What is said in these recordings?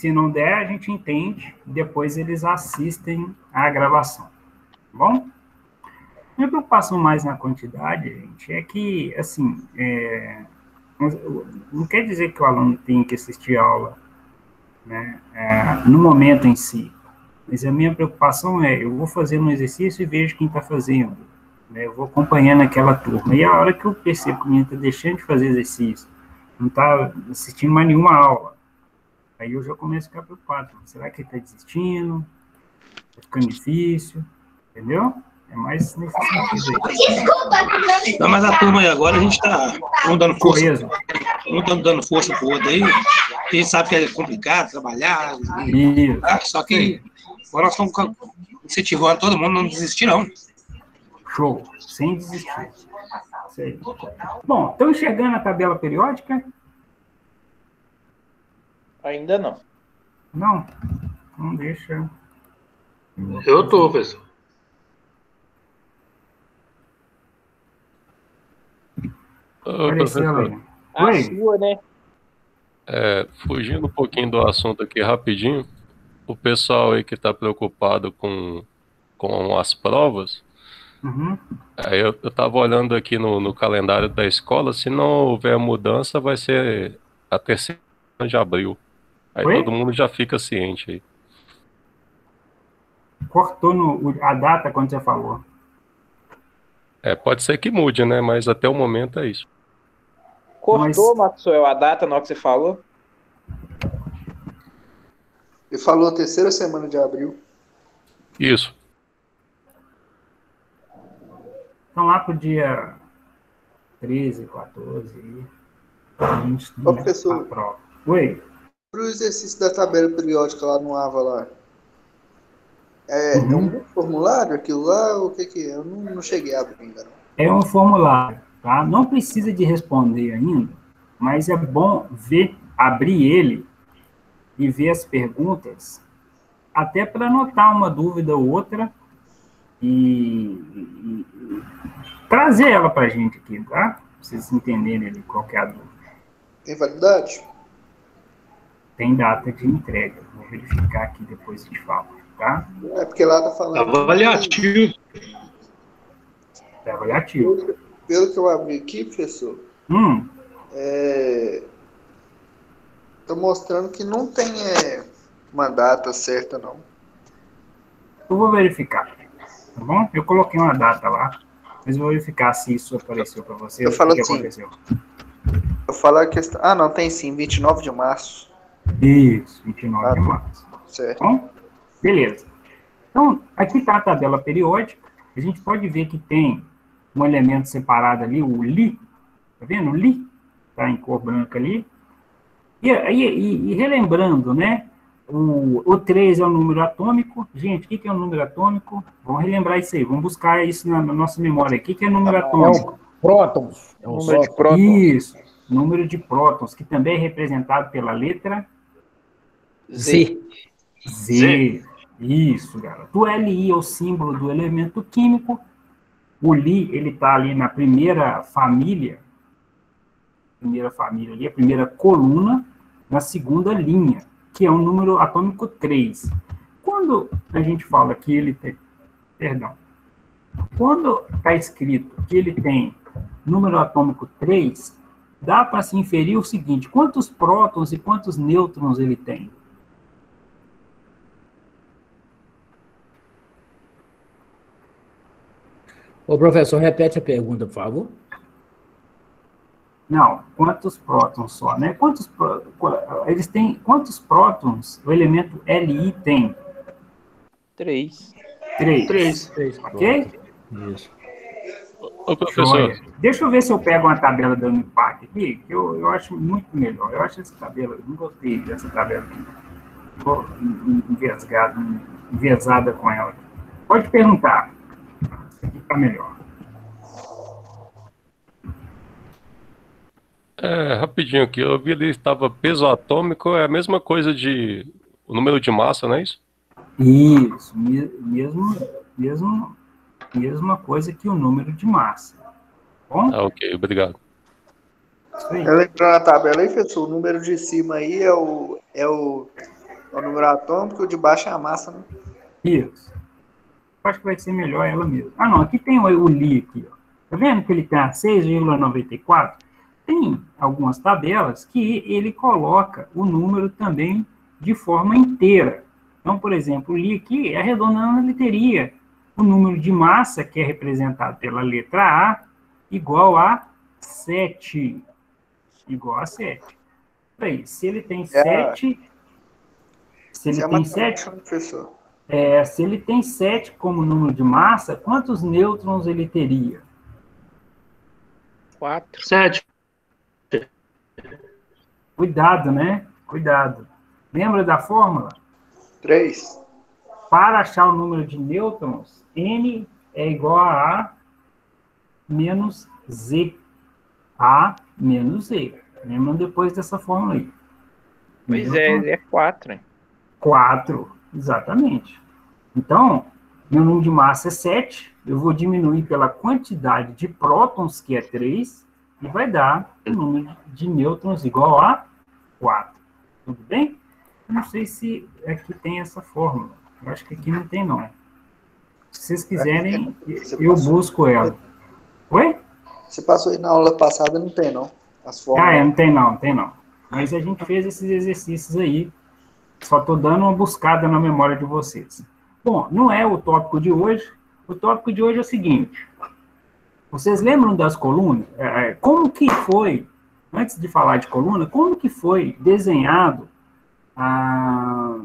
Se não der, a gente entende, depois eles assistem à gravação, tá bom? Minha preocupação mais na quantidade, gente, é que, assim, não quer dizer que o aluno tem que assistir a aula, né, no momento em si, mas a minha preocupação é, eu vou fazendo um exercício e vejo quem está fazendo, né, eu vou acompanhando aquela turma, e a hora que eu percebo que o menino está deixando de fazer exercício, não está assistindo mais nenhuma aula, aí eu já começo a ficar preocupado, será que ele está desistindo, está ficando difícil, entendeu? É mais nesse sentido aí. Não, mas a turma aí agora, a gente está um dando força, um dando força pro outro aí, a gente sabe que é complicado trabalhar, só que agora nós estamos incentivando todo mundo a não desistir, não. Show, sem desistir. Sei. Bom, estão enxergando a tabela periódica? Ainda não. Não? Não deixa. Eu estou, professor. Professor, a sua, né? Fugindo um pouquinho do assunto aqui rapidinho, o pessoal aí que está preocupado com as provas, aí eu estava olhando aqui no calendário da escola, se não houver mudança, vai ser a 3ª de abril. Aí todo mundo já fica ciente aí. Cortou a data quando você falou. Pode ser que mude, né? Mas até o momento é isso. Cortou, Maxwell, a data na hora que você falou? Ele falou a 3ª semana de abril. Isso. Então lá pro dia 13, 14, a gente tem professor, a prova. Oi? Para o exercício da tabela periódica lá no AVA lá, é um formulário aquilo lá, ou o que é? Eu não cheguei a abrir ainda, não. É um formulário, tá? Não precisa de responder ainda, mas é bom abrir ele e ver as perguntas, até para anotar uma dúvida ou outra e trazer ela para a gente aqui, tá? Pra vocês entenderem ali qual que é a dúvida. Tem validade? Tem data de entrega. Vou verificar aqui depois e te falo, tá? É porque lá tá falando... Avaliativo. É avaliativo. Pelo que eu abri aqui, professor, tá mostrando que não tem uma data certa, não. Eu vou verificar, tá bom? Eu coloquei uma data lá, mas vou verificar se isso apareceu para você. Eu falo que assim, aconteceu. Eu falar a questão... Ah, não, tem sim, 29 de março. Isso, 29 de março. Certo. Bom, beleza. Então, aqui está a tabela periódica. A gente pode ver que tem um elemento separado ali, o Li. Tá vendo? O Li está em cor branca ali. E relembrando, né? O 3 é o número atômico. Gente, o que é o número atômico? Vamos relembrar isso aí. Vamos buscar isso na nossa memória. O que é o número atômico? Prótons. É o número de prótons. Isso. Número de prótons, que também é representado pela letra Z. Z. Isso, garoto. O Li é o símbolo do elemento químico. O Li, ele está ali na primeira família ali, a primeira coluna, na segunda linha, que é o número atômico 3. Quando a gente fala que ele tem... Perdão. Quando está escrito que ele tem número atômico 3, dá para se inferir o seguinte: quantos prótons e quantos nêutrons ele tem? Ô, professor, repete a pergunta, por favor. Não, quantos prótons só, né? Eles têm quantos prótons o elemento Li tem? 3. 3. Ok? Isso. Ô, professor. Deixa eu ver se eu pego uma tabela dando impacto aqui, que eu acho muito melhor. Eu acho essa tabela, eu não gostei dessa tabela aqui. Estou enviesada com ela. Pode perguntar. Isso aqui está melhor. Rapidinho aqui, eu vi ali que estava peso atômico, é a mesma coisa de o número de massa, não é isso? Isso, mesma coisa que o número de massa. Bom? Ok, obrigado. Lembrando a tabela aí, professor, o número de cima aí é o É o número atômico, o de baixo é a massa, né? Isso. Acho que vai ser melhor ela mesmo. Ah, não, aqui tem o Li aqui, ó. Tá vendo que ele tem a 6,94? Tem algumas tabelas que ele coloca o número também de forma inteira. Então, por exemplo, o Li aqui, arredondando, ele teria o número de massa, que é representado pela letra A, igual a 7. Igual a 7. Aí, se ele tem 7... Se ele tem 7... professor. Se ele tem 7 como número de massa, quantos nêutrons ele teria? 4. 7. Cuidado, né? Cuidado. Lembra da fórmula? 3. Para achar o número de nêutrons, N é igual a A menos Z. A menos Z. Lembram depois dessa fórmula aí? Pois Nêutrons, é 4. 4, exatamente. Então, meu número de massa é 7, eu vou diminuir pela quantidade de prótons, que é 3, e vai dar o número de nêutrons igual a 4. Tudo bem? Eu não sei se aqui tem essa fórmula. Eu acho que aqui não tem, não. Se vocês quiserem, eu busco ela. Oi? Você passou aí na aula passada, não tem, não. As fórmulas. Não tem não. Mas a gente fez esses exercícios aí. Só estou dando uma buscada na memória de vocês. Bom, não é o tópico de hoje. O tópico de hoje é o seguinte. Vocês lembram das colunas? Como que foi, antes de falar de coluna, como que foi desenhado a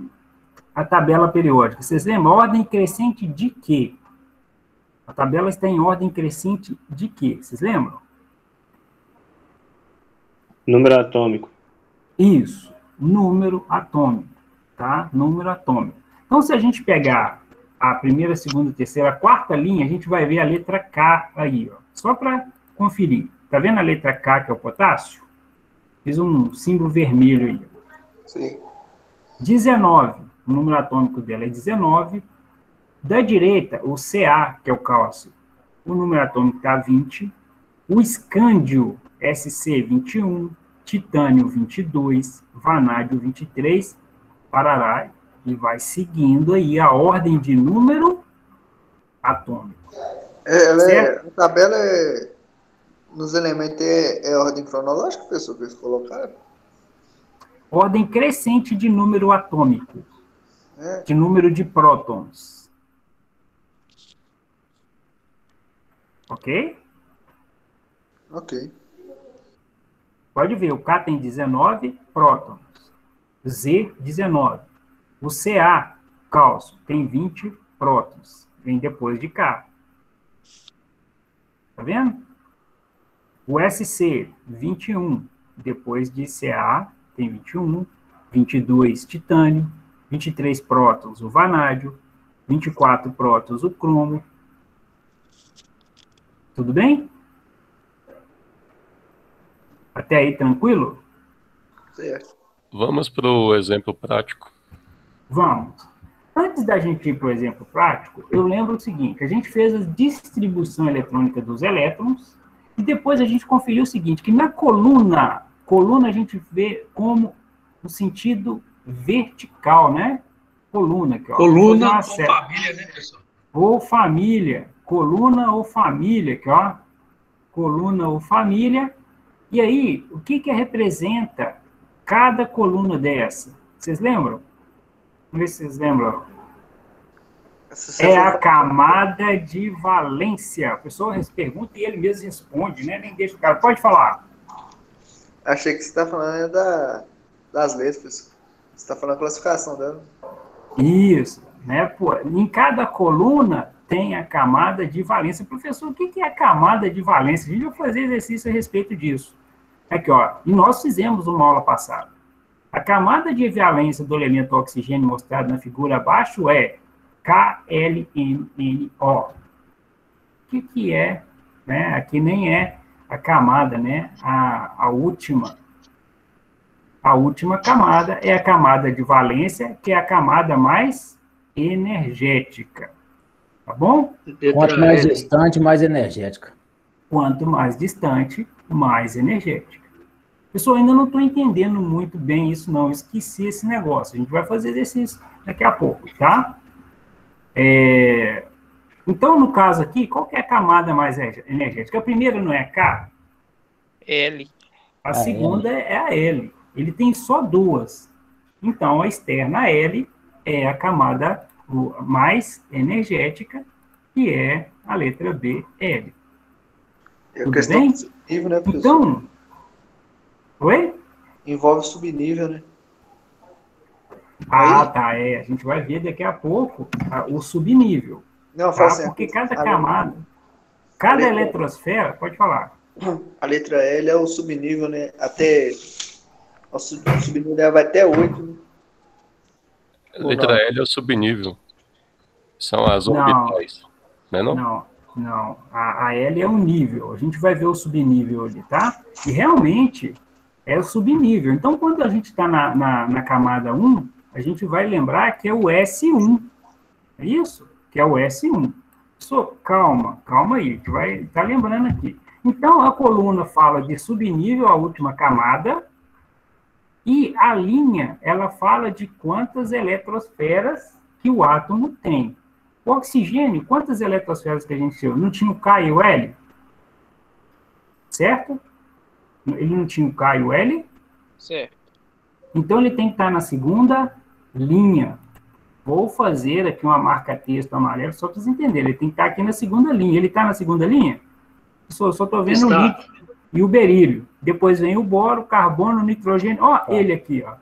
tabela periódica? Vocês lembram? Ordem crescente de quê? A tabela está em ordem crescente de quê? Vocês lembram? Número atômico. Isso, número atômico, tá? Número atômico. Então, se a gente pegar a primeira, segunda, terceira, a quarta linha, a gente vai ver a letra K aí, ó. Só para conferir. Tá vendo a letra K, que é o potássio? Fiz um símbolo vermelho aí. Sim. 19, o número atômico dela é 19. Da direita, o Ca, que é o cálcio, o número atômico está 20. O escândio, Sc, 21. Titânio, 22. Vanádio, 23. Parará. E vai seguindo aí a ordem de número atômico. A tabela nos elementos é ordem cronológica, professor, que eles colocaram? Ordem crescente de número atômico. De número de prótons. Ok? Ok. Pode ver, o K tem 19 prótons. Z, 19. O Ca, cálcio, tem 20 prótons. Vem depois de K. Tá vendo? O Sc, 21. Depois de Ca, tem 21. 22, titânio. 23 prótons, o vanádio. 24 prótons, o cromo. Tudo bem? Até aí, tranquilo? Certo. Vamos para o exemplo prático. Vamos. Antes da gente ir para o exemplo prático, eu lembro o seguinte, a gente fez a distribuição eletrônica dos elétrons e depois a gente conferiu o seguinte, que na coluna a gente vê como no sentido vertical, né? Coluna aqui, ó. Coluna ou família, né, pessoal? Ou família. Coluna ou família aqui, ó. Coluna ou família. E aí, o que representa cada coluna dessa? Vocês lembram? Vamos ver se vocês lembram. É a camada de valência. A pessoa pergunta e ele mesmo responde, né? Nem deixa o cara. Pode falar. Achei que você está falando das letras. Você está falando a classificação dela. Isso. Né? Pô, em cada coluna tem a camada de valência. Professor, o que é a camada de valência? A gente vai fazer exercício a respeito disso. Aqui, ó. E nós fizemos uma aula passada. A camada de valência do elemento oxigênio mostrado na figura abaixo é KLMNO. O que é? Né? Aqui nem é a camada, né? A última camada é a camada de valência, que é a camada mais energética. Tá bom? Quanto mais distante, mais energética. Quanto mais distante, mais energética. Pessoal, ainda não estou entendendo muito bem isso, não. Esqueci esse negócio. A gente vai fazer exercício daqui a pouco, tá? Então, no caso aqui, qual que é a camada mais energética? A primeira não é a K? L. A segunda é a L. Ele tem só duas. Então, a externa, a L, é a camada mais energética, que é a letra B, L. É a questão bem? do subnível, né, professor? Então, oi? Envolve subnível, né? Ah, tá, a gente vai ver daqui a pouco o subnível. Não, Tá? assim, Porque cada camada, cada letra- eletrosfera, pode falar. A letra L é o subnível, né? Até. O subnível vai até 8. Né? Letra L é o subnível. São as orbitais. Não é não? Não. A L é um nível. A gente vai ver o subnível ali, tá? E realmente é o subnível. Então, quando a gente está na camada 1, a gente vai lembrar que é o S1. É isso? Que é o S1. Calma aí, a gente vai estar lembrando aqui. Então, a coluna fala de subnível, a última camada, e a linha, ela fala de quantas eletrosferas que o átomo tem. O oxigênio, quantas eletrosferas que a gente tinha? Não tinha o K e o L? Certo? Ele não tinha o K e o L? Certo. Então, ele tem que estar na segunda linha. Vou fazer aqui uma marca-texto amarelo, só para vocês entenderem. Ele tem que estar aqui na segunda linha. Ele está na segunda linha? Só estou vendo o lítio e o berílio. Depois vem o boro, o carbono, o nitrogênio. Ó, ele aqui, ó.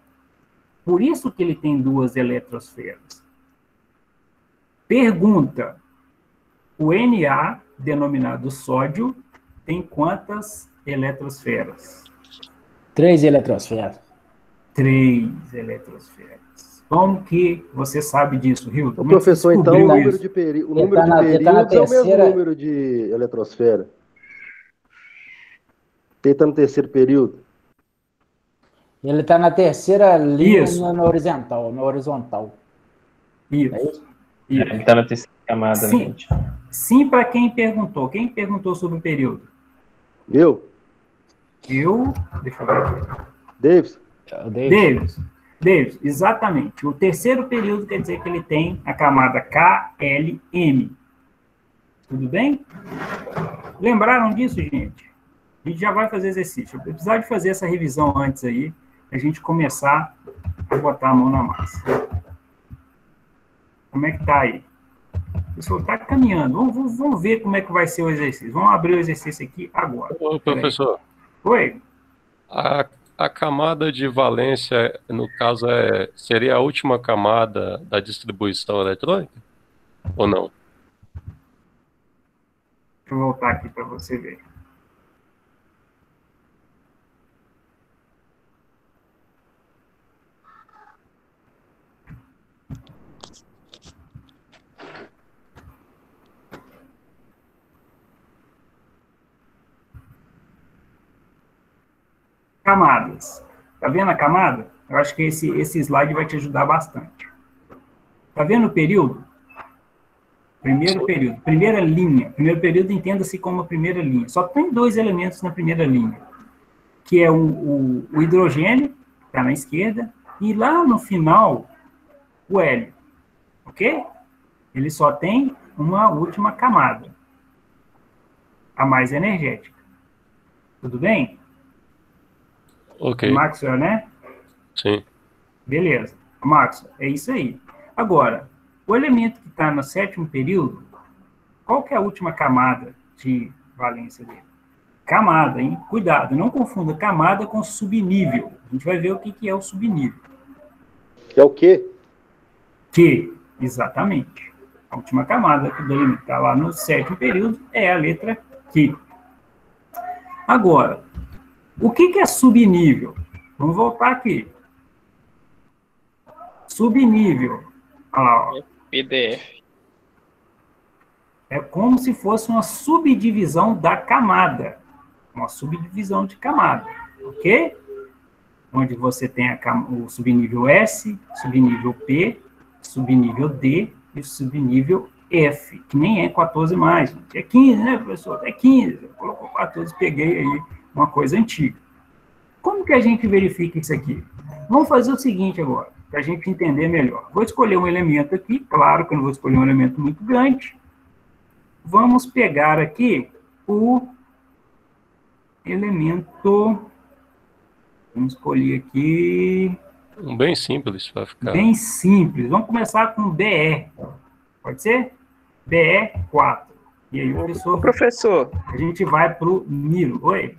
Por isso que ele tem duas eletrosferas. Pergunta. O Na, denominado sódio, tem quantas eletrosferas? 3 eletrosferas. 3 eletrosferas. Como que você sabe disso, Hilton? O professor, então, o número de períodos é o mesmo número de eletrosfera. Ele está no terceiro período. Ele está na terceira linha na horizontal. Isso. É isso? Ele está na terceira camada, Sim. gente. Sim, para quem perguntou. Quem perguntou sobre o período? Eu? Deixa eu ver aqui. Davis, exatamente. O terceiro período quer dizer que ele tem a camada KLM. Tudo bem? Lembraram disso, gente? A gente já vai fazer exercício. Eu vou precisar de fazer essa revisão antes aí, a gente começar a botar a mão na massa. Como é que tá aí? O pessoal está caminhando. Vamos ver como é que vai ser o exercício. Vamos abrir o exercício aqui agora. Ô, professor. Oi? A camada de valência, no caso, seria a última camada da distribuição eletrônica? Ou não? Deixa eu voltar aqui para você ver. Camadas. Tá vendo a camada? Eu acho que esse slide vai te ajudar bastante. Tá vendo o período? Primeiro período. Primeira linha. Primeiro período entenda-se como a primeira linha. Só tem 2 elementos na primeira linha. Que é o hidrogênio, que está na esquerda, e lá no final, o hélio. Ok? Ele só tem uma última camada. A mais energética. Tudo bem? Ok. Maxwell, né? Sim. Beleza. Maxwell, é isso aí. Agora, o elemento que está no 7º período, qual que é a última camada de valência dele? Camada, hein? Cuidado, não confunda camada com subnível. A gente vai ver o que é o subnível. É o quê? Exatamente. A última camada do elemento que está lá no 7º período é a letra Q. Agora, o que é subnível? Vamos voltar aqui. Subnível. Olha lá, ó. PDF. É como se fosse uma subdivisão da camada. Uma subdivisão de camada. Ok? Onde você tem o subnível S, subnível P, subnível D e subnível F, que nem é 14 mais. É 15, né, professor? É 15. Colocou 14, peguei aí uma coisa antiga. como que a gente verifica isso aqui? Vamos fazer o seguinte agora, para a gente entender melhor. Vou escolher um elemento aqui, claro que eu não vou escolher um elemento muito grande. Vamos pegar aqui o elemento... Vamos escolher aqui... Um bem simples para ficar... Bem simples. Vamos começar com BE. Pode ser? BE4. E aí, professor... A gente vai para o Miro. Oi?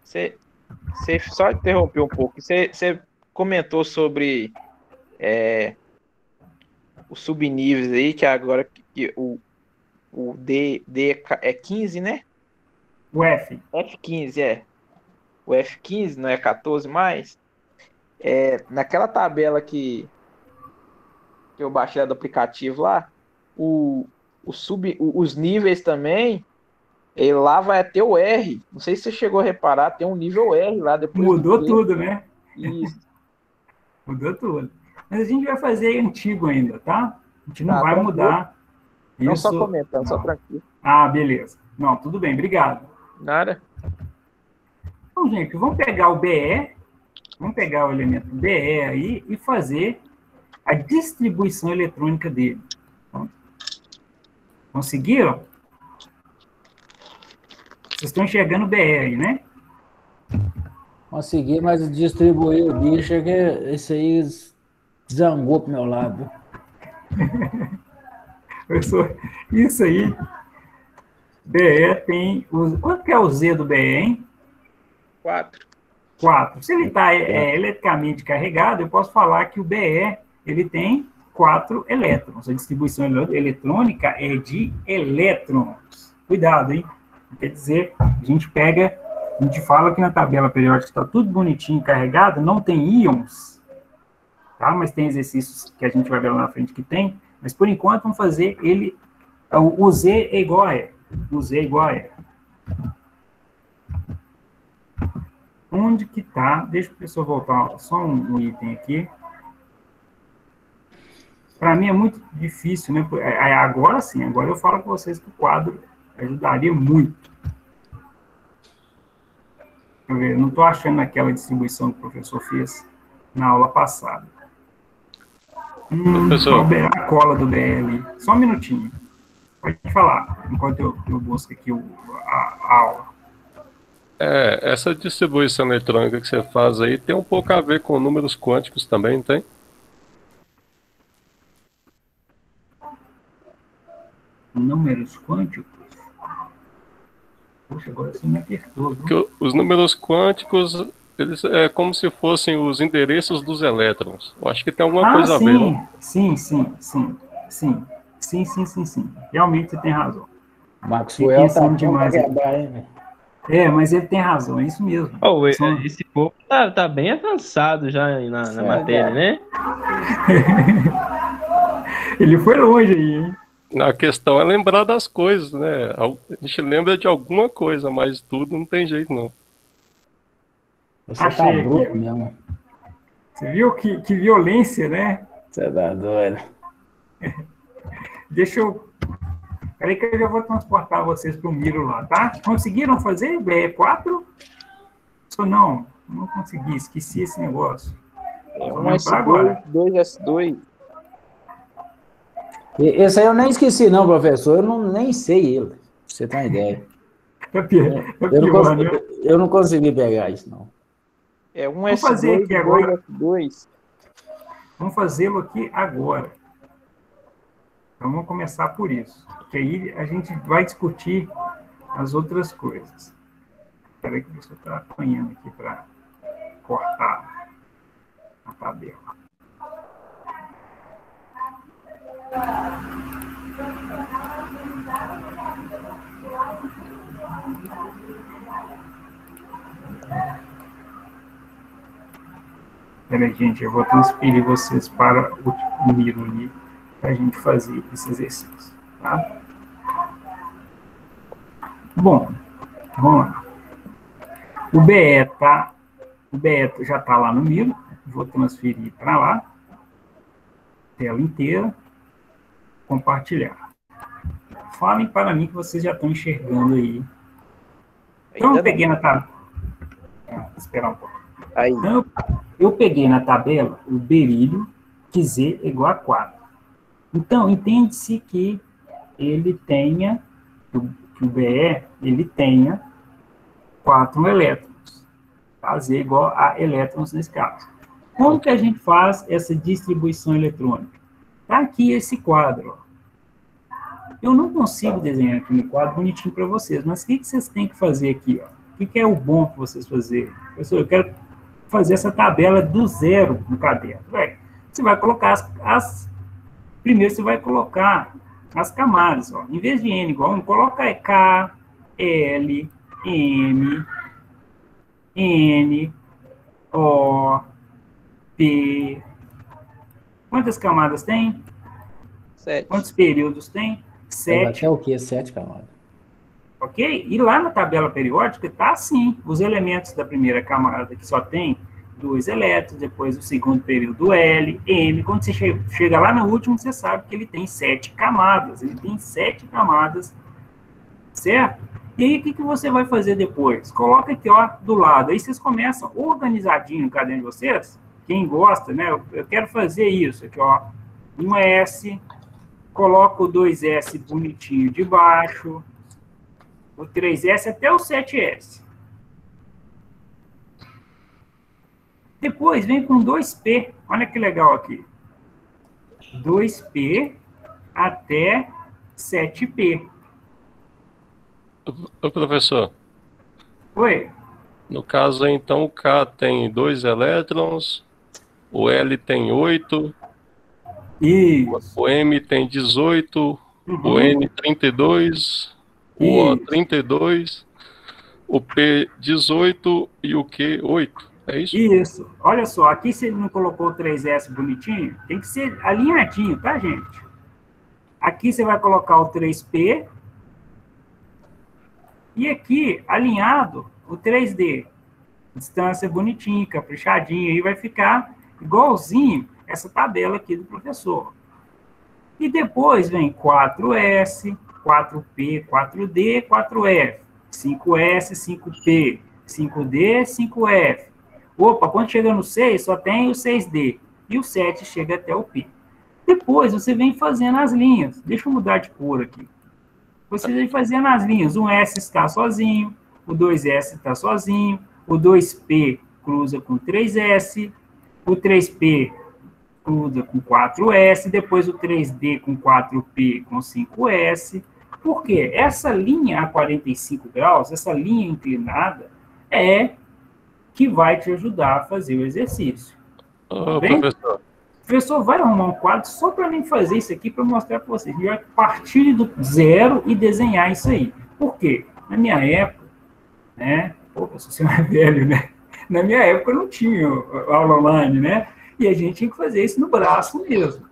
Você só interrompeu um pouco. Você comentou sobre os subníveis aí, que agora que o D é 15, né? O F. F15, o F15 não é 14 mais? Naquela tabela que eu baixei do aplicativo lá, os níveis também, lá vai até o R. Não sei se você chegou a reparar, tem um nível R lá depois. Mudou tudo, né? Isso. Mudou tudo. Mas a gente vai fazer antigo ainda, tá? A gente não vai tranquilo. Mudar. Não Isso. só comentando, só tranquilo. Ah, beleza. Não, tudo bem, obrigado. Nada. Então, gente, vamos pegar o BE, vamos pegar o elemento BE aí e fazer a distribuição eletrônica dele. Então, conseguiram? Vocês estão enxergando o BE aí, né? Consegui, mas distribuir o bicho é que esse aí zangou pro meu lado. Isso aí, BE tem... Quanto que é o Z do BE, hein? 4. Se ele está eletricamente carregado, eu posso falar que o BE ele tem 4 elétrons. A distribuição eletrônica é de elétrons. Cuidado, hein? Quer dizer, a gente fala que na tabela periódica está tudo bonitinho carregado, não tem íons, tá? Mas tem exercícios que a gente vai ver lá na frente que tem, mas por enquanto vamos fazer ele, o Z é igual a E. O Z é igual a E. Onde que está? Deixa o professor voltar só um item aqui. Para mim é muito difícil, né? Agora sim, agora eu falo com vocês que o quadro ajudaria muito. Deixa eu ver, eu não estou achando aquela distribuição que o professor fez na aula passada. Professor. A cola do BL. Só um minutinho. Pode falar, enquanto eu busco aqui a aula. Essa distribuição eletrônica que você faz aí tem um pouco a ver com números quânticos também, não tem? Números quânticos? Poxa, agora você me apertou. Porque os números quânticos, eles é como se fossem os endereços dos elétrons. Eu acho que tem alguma coisa a ver, não? Sim. Realmente você tem razão. Maxwell tá demais. Mas ele tem razão, é isso mesmo. Esse povo tá bem avançado já na matéria, né? Ele foi longe aí, hein? A questão é lembrar das coisas, né? A gente lembra de alguma coisa, mas tudo não tem jeito, não. Você tá bruto mesmo. Você viu que violência, né? Você tá doido. Deixa eu... Peraí que eu já vou transportar vocês para o Miro lá, tá? Conseguiram fazer BE4? Não consegui, esqueci esse negócio. Um S2, 2S2. Esse aí eu nem esqueci, não, professor. Eu nem sei ele. Pra você ter uma ideia. Eu não consegui pegar isso, não. Um S2, 2S2. Vamos fazê-lo aqui agora. Então, vamos começar por isso. Que aí a gente vai discutir as outras coisas. Espera aí que você está apanhando aqui para cortar a tabela. Peraí, gente, eu vou transferir vocês para o Miro ali, para a gente fazer esse exercício, tá? Bom, vamos lá. O BE já está lá no Miro, vou transferir para lá, tela inteira, compartilhar. Falem para mim que vocês já estão enxergando aí. Então, eu peguei na tabela. Esperar um pouco. Aí. Então, eu peguei na tabela o berílio, que Z é igual a 4. Então, entende-se que ele tenha, que o BE, ele tenha 4 elétrons. Tá? Z é igual a elétrons nesse caso. Como que a gente faz essa distribuição eletrônica? Está aqui esse quadro. Ó. Eu não consigo desenhar aqui no quadro bonitinho para vocês, mas o que vocês têm que fazer aqui? Ó? O que é o bom para vocês fazerem? Professor, eu quero fazer essa tabela do zero no caderno. Você vai colocar primeiro você vai colocar as camadas. Ó. Em vez de N igual a 1, coloca K, L, M, N, O, P. Quantas camadas tem? 7. Quantos períodos tem? 7. Até o quê? 7 camadas. Ok? E lá na tabela periódica está assim, os elementos da primeira camada, que só tem 2 elétrons, depois o segundo período L, M. Quando você chega lá no último, você sabe que ele tem 7 camadas. Ele tem 7 camadas, certo? E aí, o que você vai fazer depois? Coloca aqui, ó, do lado. Aí vocês começam organizadinho no caderno de vocês. Quem gosta, né? Eu quero fazer isso aqui, ó. Um S, coloco o 2S bonitinho de baixo, o 3S até o 7S. Depois vem com 2P. Olha que legal aqui. 2P até 7P. Ô, professor. Oi. No caso, então, o K tem 2 elétrons, o L tem 8, Isso. O M tem 18, o N 32, o O 32, o P 18 e o Q 8. É isso? Isso. Olha só, aqui você não colocou o 3S bonitinho, tem que ser alinhadinho, tá, gente? Aqui você vai colocar o 3P e aqui, alinhado, o 3D. Distância bonitinha, caprichadinha, aí vai ficar igualzinho essa tabela aqui do professor. E depois vem 4S, 4P, 4D, 4F, 5S, 5P, 5D, 5F. Opa, quando chega no 6, só tem o 6D. E o 7 chega até o P. Depois você vem fazendo as linhas. Deixa eu mudar de cor aqui. Você vem fazendo as linhas. Um S está sozinho, o 2S está sozinho, o 2P cruza com 3S, o 3P cruza com 4S, depois o 3D com 4P com 5S. Por quê? Essa linha a 45 graus, essa linha inclinada, é que vai te ajudar a fazer o exercício. Professor. O professor vai arrumar um quadro só para mim fazer isso aqui, para mostrar para vocês. Ele vai partir do zero e desenhar isso aí. Por quê? Na minha época, né? Pô, eu sou mais velho, né? Na minha época não tinha aula online, né? E a gente tinha que fazer isso no braço mesmo.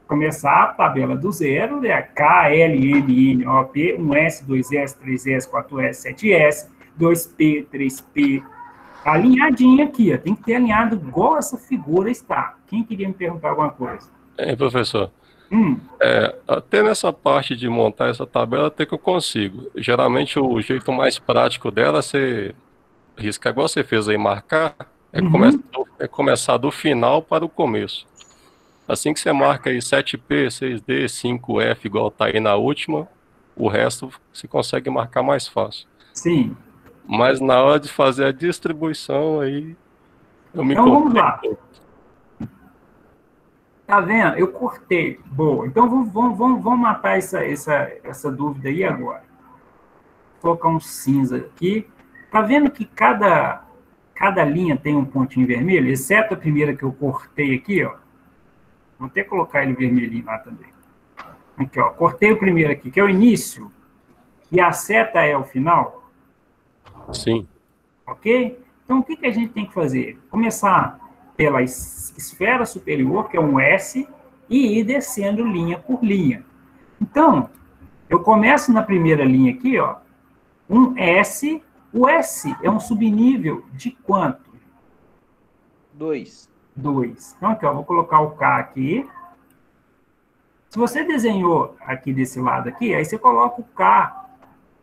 Começar a tabela do zero, né? K, L, M, N, O, P, 1S, 2S, 3S, 4S, 7S, 2P, 3P. Alinhadinho aqui, ó. Tem que ter alinhado igual essa figura está. Quem queria me perguntar alguma coisa? Professor. Até nessa parte de montar essa tabela, até que eu consigo. Geralmente, o jeito mais prático dela é você riscar, igual você fez aí, marcar, começar do final para o começo. Assim que você marca aí 7P, 6D, 5F, igual tá aí na última, o resto você consegue marcar mais fácil. Sim. Mas na hora de fazer a distribuição, aí eu me Então vamos lá. Tá vendo? Eu cortei. Boa. Então vamos matar essa dúvida aí agora. Vou colocar um cinza aqui. Tá vendo que cada linha tem um pontinho vermelho? Exceto a primeira que eu cortei aqui, ó. Vou até colocar ele vermelhinho lá também. Aqui, ó. Cortei o primeiro aqui, que é o início. E a seta é o final. Sim. Ok? Então, o que a gente tem que fazer? Começar pela esfera superior, que é um S, e ir descendo linha por linha. Então, eu começo na primeira linha aqui, ó, um S. O S é um subnível de quanto? 2. 2. Então, aqui, ó, vou colocar o K aqui. Se você desenhou aqui desse lado aqui, aí você coloca o K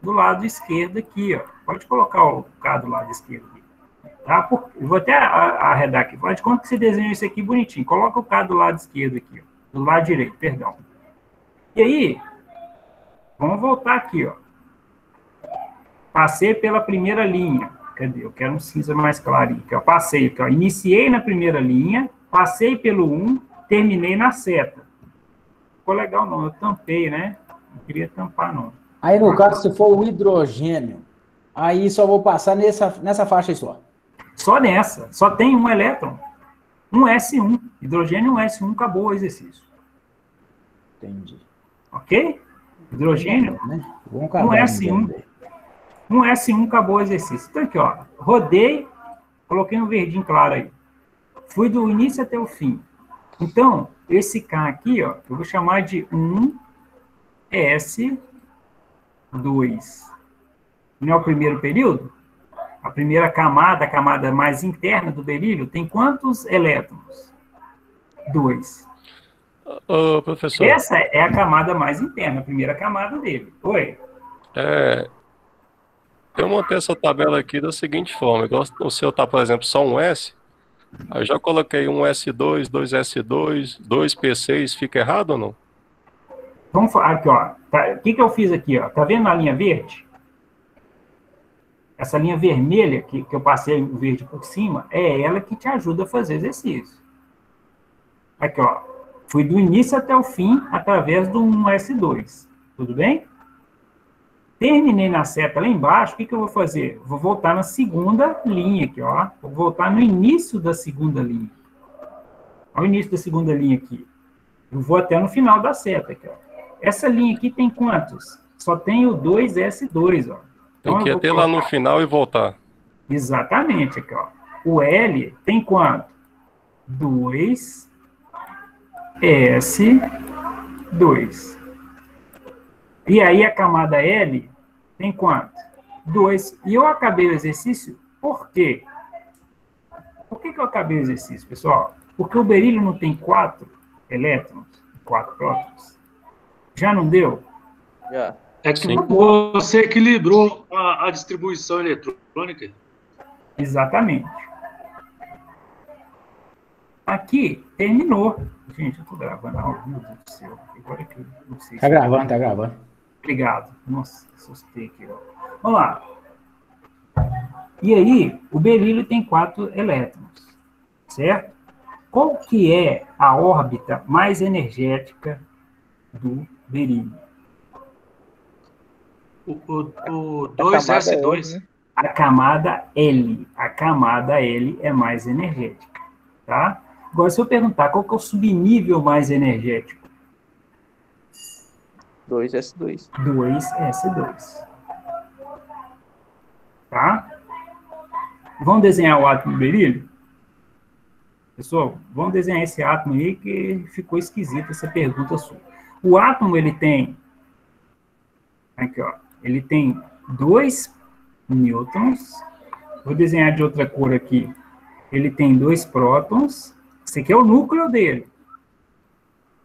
do lado esquerdo aqui, ó. Pode colocar o K do lado esquerdo aqui. Tá? Eu vou até arredar aqui. Faz de conta que você desenha isso aqui bonitinho. Coloca o K do lado esquerdo aqui, ó. Do lado direito, perdão. E aí, vamos voltar aqui, ó. Passei pela primeira linha. Cadê? Eu quero um cinza mais clarinho. Eu passei aqui, ó. Iniciei na primeira linha, passei pelo 1, terminei na seta. Ficou legal, não. Eu tampei, né? Não queria tampar, não. Aí, no caso, se for o hidrogênio, aí só vou passar nessa faixa aí só. Só nessa. Só tem um elétron. Um S1. Hidrogênio, um S1, acabou o exercício. Entendi. Ok? Hidrogênio, né? Um S1. Um S1, acabou o exercício. Então, aqui, ó. Rodei, coloquei um verdinho claro aí. Fui do início até o fim. Então, esse K aqui, ó, eu vou chamar de 1S2. Não é o primeiro período? A primeira camada, a camada mais interna do berílio, tem quantos elétrons? 2. Professor. Essa é a camada mais interna, a primeira camada dele. Oi? Eu montei essa tabela aqui da seguinte forma. Igual o seu tá, por exemplo, só um S. Aí eu já coloquei um S2, 2S2, 2P6. Fica errado ou não? Vamos falar aqui, ó. O que eu fiz aqui, ó? Tá vendo a linha verde? Essa linha vermelha que eu passei o verde por cima, é ela que te ajuda a fazer exercício. Aqui, ó. Fui do início até o fim através do 1S2. Tudo bem? Terminei na seta lá embaixo, o que eu vou fazer? Vou voltar na segunda linha aqui, ó. Vou voltar no início da segunda linha. Olha o início da segunda linha aqui. Eu vou até no final da seta aqui, ó. Essa linha aqui tem quantos? Só tem o 2S2, ó. Tem que ir até lá no final e voltar. Exatamente, aqui, ó. O L tem quanto? 2S2. E aí a camada L tem quanto? 2. E eu acabei o exercício por quê? Por que eu acabei o exercício, pessoal? Porque o berílio não tem 4 elétrons, 4 prótons. Já não deu? Já. É que você equilibrou a distribuição eletrônica. Exatamente. Aqui, terminou. Gente, eu estou gravando algo, meu Deus do céu. Agora que eu não sei. Tá gravando, tá gravando. Obrigado. Nossa, assustei aqui. Ó. Vamos lá. E aí, o berílio tem 4 elétrons, certo? Qual que é a órbita mais energética do berílio? O 2S2. A camada L. A camada L é mais energética, tá? Agora, se eu perguntar qual que é o subnível mais energético? 2S2. 2S2. Tá? Vamos desenhar o átomo do berílio? Pessoal, vamos desenhar esse átomo aí que ficou esquisita essa pergunta sua. O átomo, ele tem... Aqui, ó. Ele tem 2 nêutrons. Vou desenhar de outra cor aqui. Ele tem 2 prótons. Esse aqui é o núcleo dele.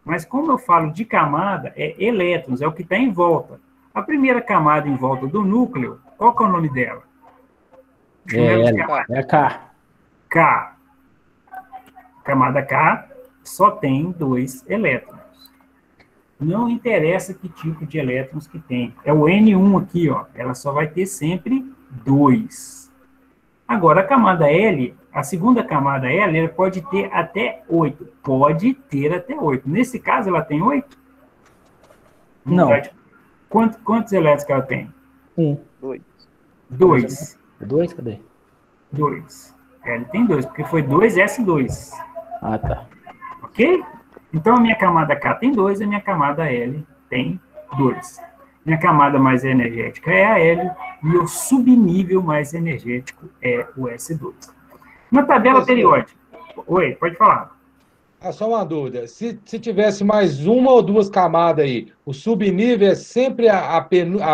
Mas como eu falo de camada, é elétrons, é o que está em volta. A primeira camada em volta do núcleo, qual que é o nome dela? É K. K. Camada K só tem 2 elétrons. Não interessa que tipo de elétrons que tem. É o N1 aqui, ó. Ela só vai ter sempre 2. Agora, a camada L, a segunda camada L, ela pode ter até 8. Pode ter até 8. Nesse caso, ela tem 8? Não. Quantos elétrons que ela tem? 2. 2? Cadê? 2. L tem 2, porque foi 2S2. Ah, tá. Ok? Então, a minha camada K tem 2, a minha camada L tem 2. Minha camada mais energética é a L, e o subnível mais energético é o S2. Na tabela periódica... Oi, pode falar. Só uma dúvida. Se tivesse mais uma ou duas camadas aí, o subnível é sempre a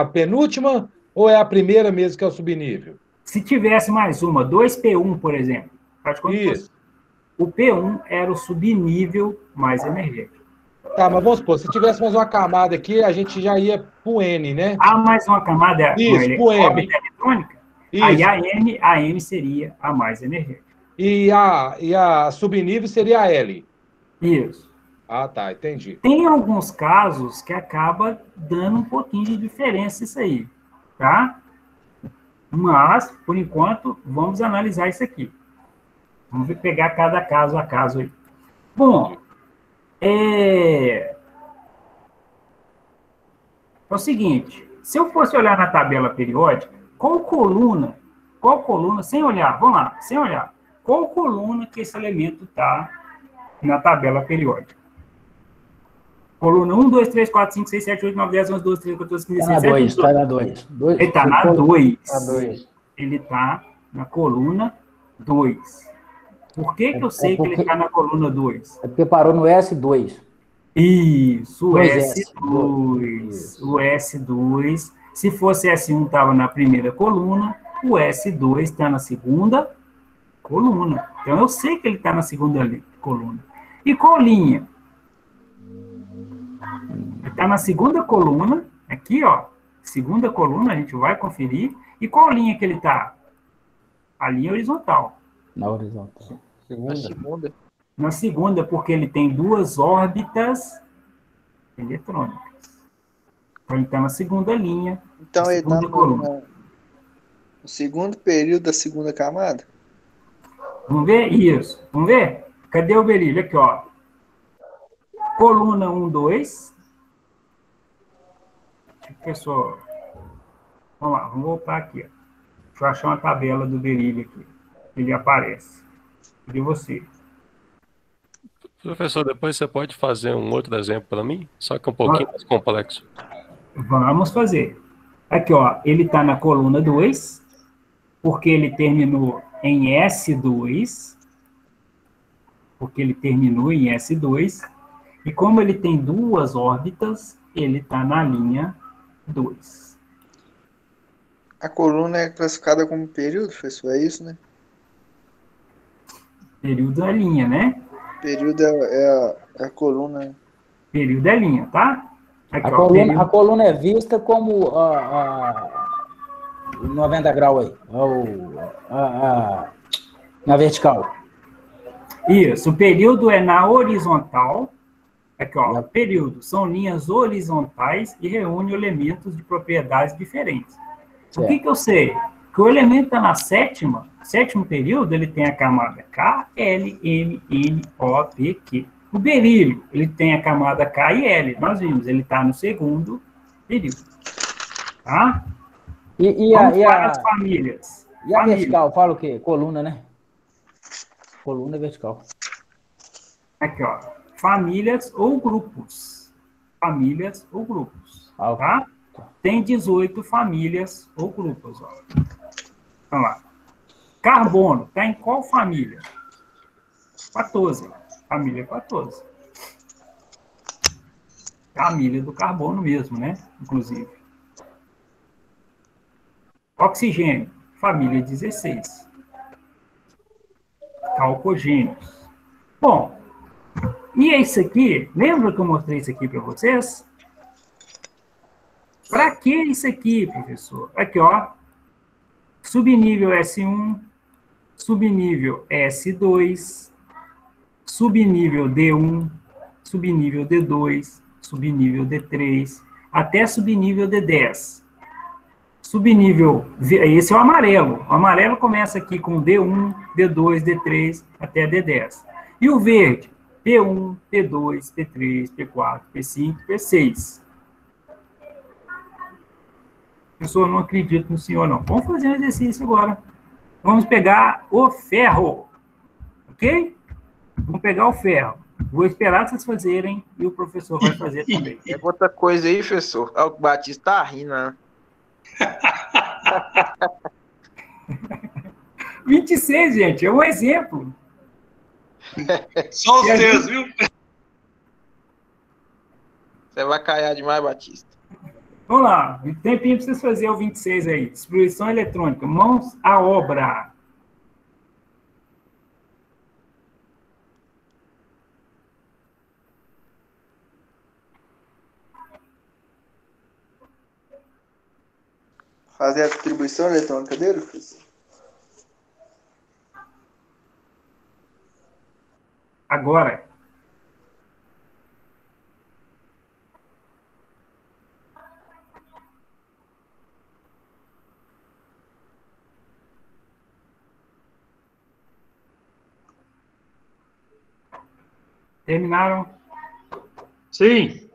penúltima ou é a primeira mesmo que é o subnível? Se tivesse mais uma, 2P1, por exemplo. Isso. O P1 era o subnível mais energético. Tá, mas vamos supor, se tivesse mais uma camada aqui, a gente já ia pro N, né? Mais uma camada Isso, pro N. eletrônica? Aí a M seria a mais energética. E a subnível seria a L. Isso. Ah, tá, entendi. Tem alguns casos que acaba dando um pouquinho de diferença isso aí, tá? Mas, por enquanto, vamos analisar isso aqui. Vamos pegar cada caso a caso aí. Bom, é o seguinte, se eu fosse olhar na tabela periódica, qual coluna, sem olhar, vamos lá, sem olhar, qual coluna que esse elemento está na tabela periódica? Coluna 1, 2, 3, 4, 5, 6, 7, 8, 9, 10, 11, 12, 13, 14, 15, 16, 17, 18. Está na 2. Ele está na 2. Ele está na coluna 2. Por que eu sei que ele está na coluna 2? É porque parou no S2. Isso, o S2. O S2. Se fosse S1, estava na primeira coluna. O S2 está na segunda coluna. Então, eu sei que ele está na segunda coluna. E qual linha? Ele está na segunda coluna. Aqui, ó. Segunda coluna, a gente vai conferir. E qual linha que ele está? A linha horizontal. Na horizontal. Na segunda, porque ele tem duas órbitas eletrônicas. Então, ele está na segunda linha. Então, ele está no segundo período da segunda camada? Vamos ver? Isso. Vamos ver? Cadê o berílio? Aqui, ó. Coluna 1, 2. Pessoal, vamos lá, vamos voltar aqui. Ó. Deixa eu achar uma tabela do berílio aqui. Ele aparece. De você. Professor, depois você pode fazer um outro exemplo para mim? Só que um pouquinho mais complexo. Vamos fazer. Aqui, ó. Ele está na coluna 2, porque ele terminou em S2. Porque ele terminou em S2. E como ele tem duas órbitas, ele está na linha 2. A coluna é classificada como período, professor? É isso, né? Período é linha, né? Período é a coluna. Período é linha, tá? Aqui, a coluna é vista como 90 graus aí. Na vertical. Isso. O período é na horizontal. Aqui, ó. Período são linhas horizontais e reúne elementos de propriedades diferentes. O que eu sei? Que o elemento está na sétimo período, ele tem a camada K, L, M, N, O, P, Q. O berílio, ele tem a camada K e L. Nós vimos, ele está no segundo período. Tá? As famílias? E a vertical, fala o quê? Coluna, né? Coluna vertical. Aqui, ó. Famílias ou grupos. Famílias ou grupos. Tá? Tem 18 famílias ou grupos. Ó. Vamos lá. Carbono, está em qual família? 14. Família 14. Família do carbono mesmo, né? Inclusive. Oxigênio, família 16. Calcogênios. Bom, e é isso aqui? Lembra que eu mostrei isso aqui para vocês? Para que isso aqui, professor? Aqui, ó. Subnível S1, subnível S2, subnível D1, subnível D2, subnível D3, até subnível D10. Subnível, esse é o amarelo. O amarelo começa aqui com D1, D2, D3, até D10. E o verde, P1, P2, P3, P4, P5, P6. Pessoal, não acredito no senhor, não. Vamos fazer um exercício agora. Vamos pegar o ferro. Ok? Vamos pegar o ferro. Vou esperar vocês fazerem e o professor vai fazer também. É outra coisa aí, professor. O Batista tá rindo, né? 26, gente, é um exemplo. Só os teus, viu? Você vai caiar demais, Batista. Vamos lá, tempinho para vocês fazerem o 26 aí. Distribuição eletrônica, mãos à obra. fazer a distribuição eletrônica dele, professor? Agora. Terminaram? Sim.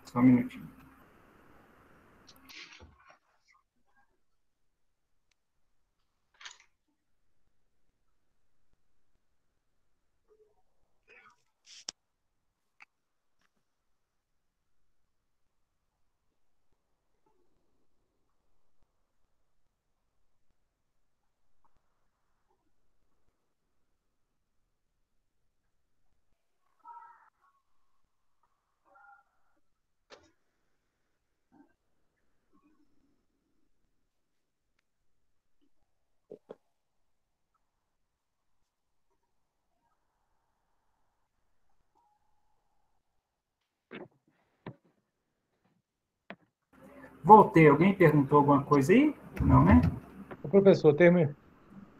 Só um minutinho. Voltei. Alguém perguntou alguma coisa aí? Não, né? O professor terminou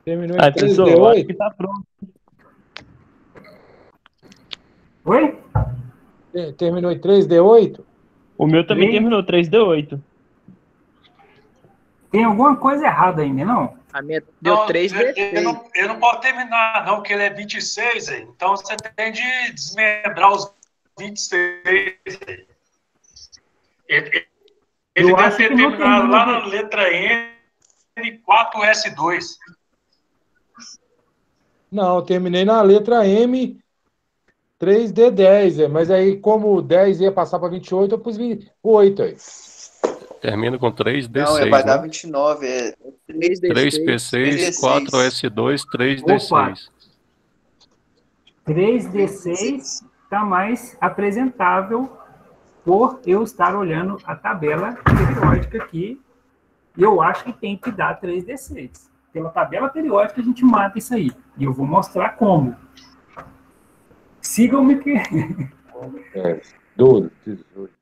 em professor, 3D8? acho que tá pronto. Oi? Terminou em 3D8? O meu também terminou 3D8. Tem alguma coisa errada ainda, não? A minha deu 3D6. Ele não pode terminar, não, porque ele é 26, aí. Então você tem de desmembrar os 26. Ele deve ter terminado lá na letra M4S2. Não, eu terminei na letra M, 3D10, mas aí como 10 ia passar para 28, eu pus 8 aí. Termina com 3D6, não, vai dar 29, 3P6, 4S2, 3D6. 3D6 está mais apresentável por eu estar olhando a tabela periódica aqui, e eu acho que tem que dar 3D6. Pela tabela periódica a gente mata isso aí, e eu vou mostrar como. Sigam-me que... 12, 18.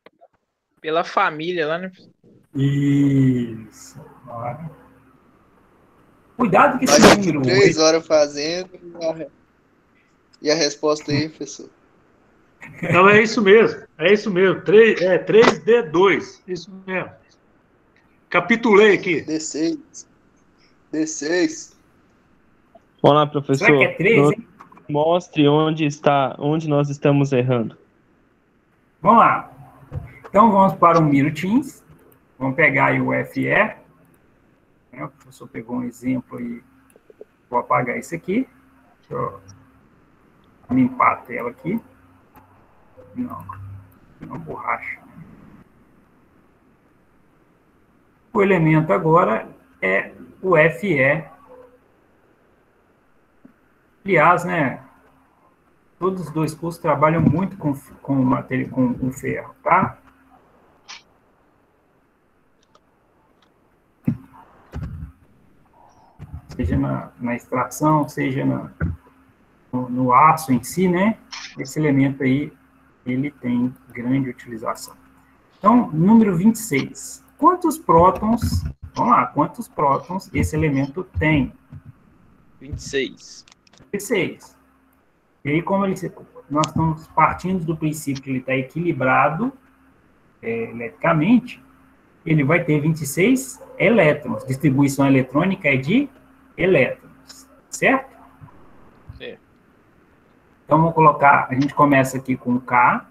Pela família lá, né? Isso. Cuidado que esse número 3 horas fazendo e a resposta aí, professor. Então é isso mesmo. 3D2. Isso mesmo. Capitulei aqui. D6. Vamos lá, professor. Será que é 3, hein? Mostre onde nós estamos errando. Vamos lá. Então, vamos para o Miro Teams. Vamos pegar aí o FE. O professor pegou um exemplo e vou apagar isso aqui. Deixa eu limpar a tela aqui. Não borracha. O elemento agora é o FE. Aliás, né? Todos os dois cursos trabalham muito com ferro, tá? Seja na extração, seja no aço em si, né? Esse elemento aí, ele tem grande utilização. Então, número 26. Quantos prótons, vamos lá, quantos prótons esse elemento tem? 26. 26. E aí, como nós estamos partindo do princípio que ele está equilibrado eletricamente, ele vai ter 26 elétrons. Distribuição eletrônica é de elétrons, certo? Certo. Então, vamos colocar, a gente começa aqui com o K,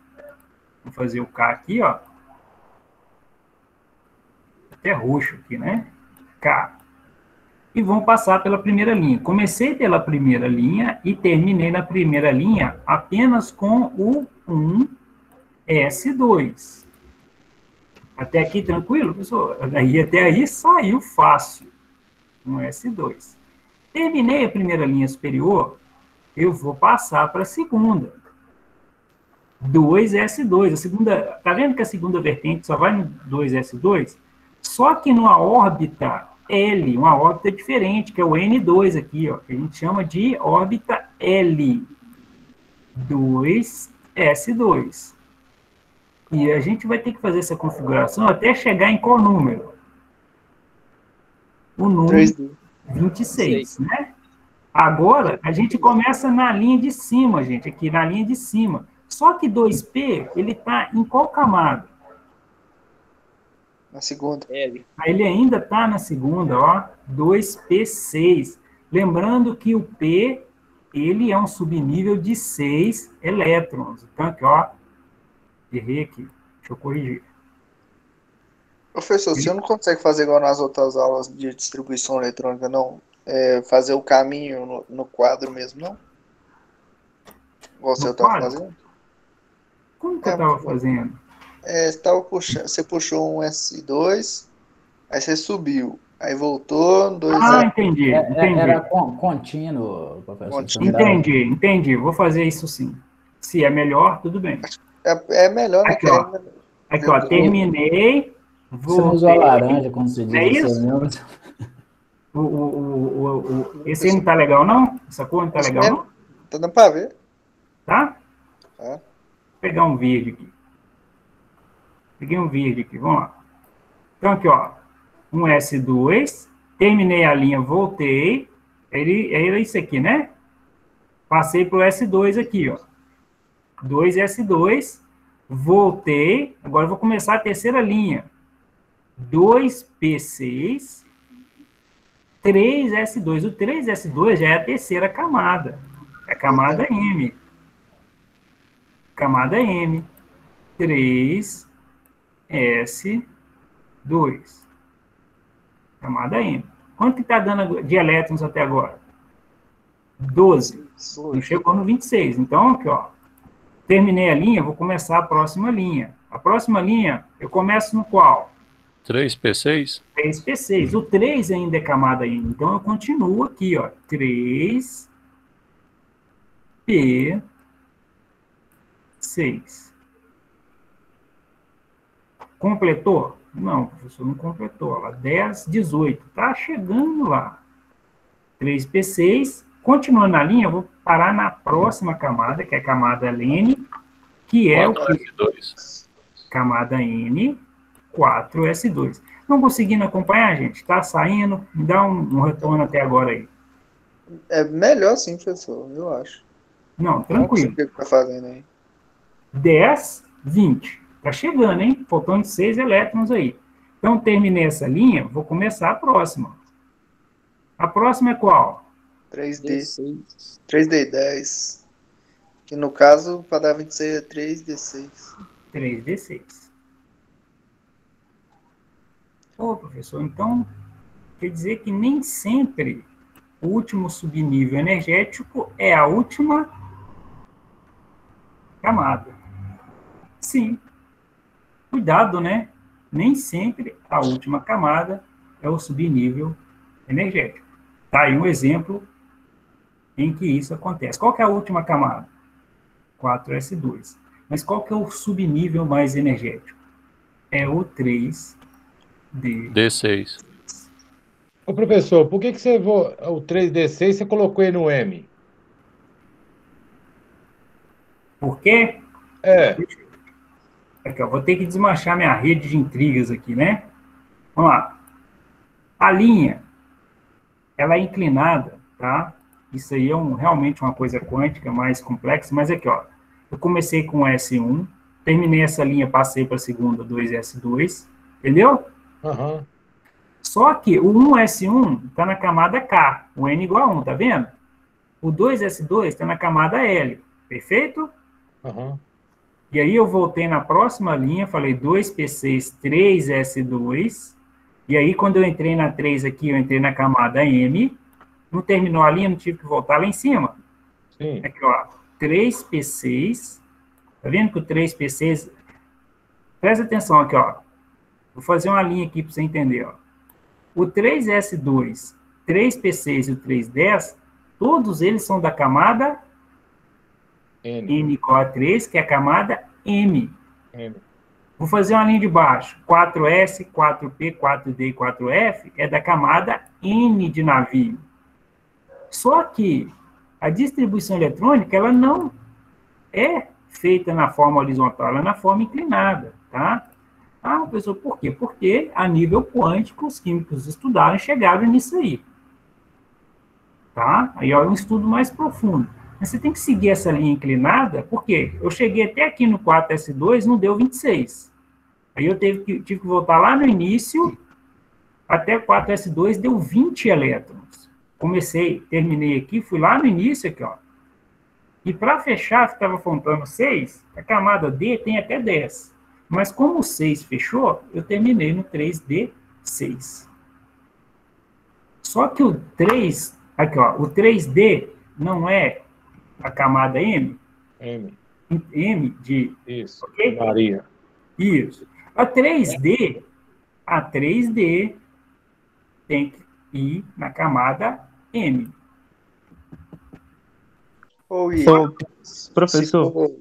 vou fazer o K aqui, ó. Até roxo aqui, né? K. E vamos passar pela primeira linha. Comecei pela primeira linha e terminei na primeira linha apenas com o 1S2. Até aqui tranquilo, pessoal? Até aí saiu fácil. 1S2. Terminei a primeira linha superior, eu vou passar para a segunda. 2S2. A segunda, tá vendo que a segunda vertente só vai no 2S2? Só que numa órbita L, uma órbita diferente, que é o N2 aqui, ó, que a gente chama de órbita L. 2S2. E a gente vai ter que fazer essa configuração até chegar em qual número? O número 26, né? Agora, a gente começa na linha de cima, gente, aqui na linha de cima. Só que 2P, ele está em qual camada? Na segunda. Ele ainda está na segunda, ó. 2P6. Lembrando que o P, ele é um subnível de 6 elétrons. Então, aqui, ó. Errei aqui. Deixa eu corrigir. Professor, você não consegue fazer igual nas outras aulas de distribuição eletrônica, não? Fazer o caminho no quadro mesmo, não? Igual você estava fazendo? Como que eu estava fazendo? Você puxou um S2, aí você subiu, aí voltou, 2... entendi. Era contínuo, professor. Entendi. Vou fazer isso sim. Se é melhor, tudo bem. É melhor, né? Aqui, ó, terminei. Você não usou a laranja, como se diz. É isso? Esse aí não tá legal, não? Essa cor não tá legal, não? Tá dando pra ver. Tá? Vou pegar um verde aqui. Peguei um verde aqui, vamos lá. Então, aqui, ó. Um S2. Terminei a linha, voltei. Era isso aqui, né? Passei pro S2 aqui, ó. 2S2. Voltei. Agora eu vou começar a terceira linha. 2P6. 3S2. O 3S2 já é a terceira camada. É a camada M. Camada M. 3S2. Camada M. Quanto que está dando de elétrons até agora? 12. Não chegou no 26. Então, aqui, ó. Terminei a linha, vou começar a próxima linha. A próxima linha, eu começo no qual? 3P6? 3P6. O 3 ainda é camada M. Então, eu continuo aqui, ó. 3P6. Completou? Não, professor, não completou. Ó, 10, 18. Tá chegando lá. 3P6. Continuando na linha, eu vou parar na próxima camada, que é a camada N, que é 4S2. Camada N, 4S2. Não conseguindo acompanhar, gente? Tá saindo? Me dá um retorno até agora aí. É melhor sim, professor, eu acho. Não, tranquilo. O que tá fazendo aí? 10, 20. Tá chegando, hein? Faltando 6 elétrons aí. Então, terminei essa linha, vou começar a próxima. A próxima é qual? 3D10. Que no caso, para dar 26 é 3D6. 3D6. Ô, professor, então, quer dizer que nem sempre o último subnível energético é a última camada. Sim. Cuidado, né? Nem sempre a última camada é o subnível energético. Tá aí um exemplo em que isso acontece. Qual que é a última camada? 4S2. Mas qual que é o subnível mais energético? É o 3D6. Ô, professor, por que você o 3D6 você colocou ele no M? Por quê? Aqui, ó, vou ter que desmanchar minha rede de intrigas aqui, né? Vamos lá. A linha, ela é inclinada, tá? Isso aí é realmente uma coisa quântica mais complexa, mas aqui, ó, eu comecei com S1, terminei essa linha, passei para a segunda, 2S2, entendeu? Uhum. Só que o 1S1 está na camada K, o N igual a 1, tá vendo? O 2S2 está na camada L, perfeito? Uhum. E aí eu voltei na próxima linha, falei 2P6, 3S2, e aí quando eu entrei na 3 aqui, eu entrei na camada M, não terminou a linha, não tive que voltar lá em cima. Sim. Aqui, ó, 3P6, tá vendo que o 3P6, presta atenção aqui, ó, vou fazer uma linha aqui para você entender, ó. O 3S2, 3P6 e o 310, todos eles são da camada N igual a 3, que é a camada M. Vou fazer uma linha de baixo. 4S, 4P, 4D e 4F é da camada N de navio. Só que a distribuição eletrônica, ela não é feita na forma horizontal, ela é na forma inclinada, tá? Ah, professor, por quê? Porque a nível quântico, os químicos estudaram e chegaram nisso aí. Tá? Aí é um estudo mais profundo. Mas você tem que seguir essa linha inclinada, porque eu cheguei até aqui no 4s2, não deu 26. Aí eu tive que voltar lá no início, até 4s2, deu 20 elétrons. Terminei aqui, fui lá no início, aqui, ó. E para fechar, estava faltando 6, a camada D tem até 10. Mas como o 6 fechou, eu terminei no 3D6. Só que o 3, aqui ó, o 3D não é a camada M? M de... Isso, okay? Maria. Isso. A 3D tem que ir na camada M. Oi. Professor.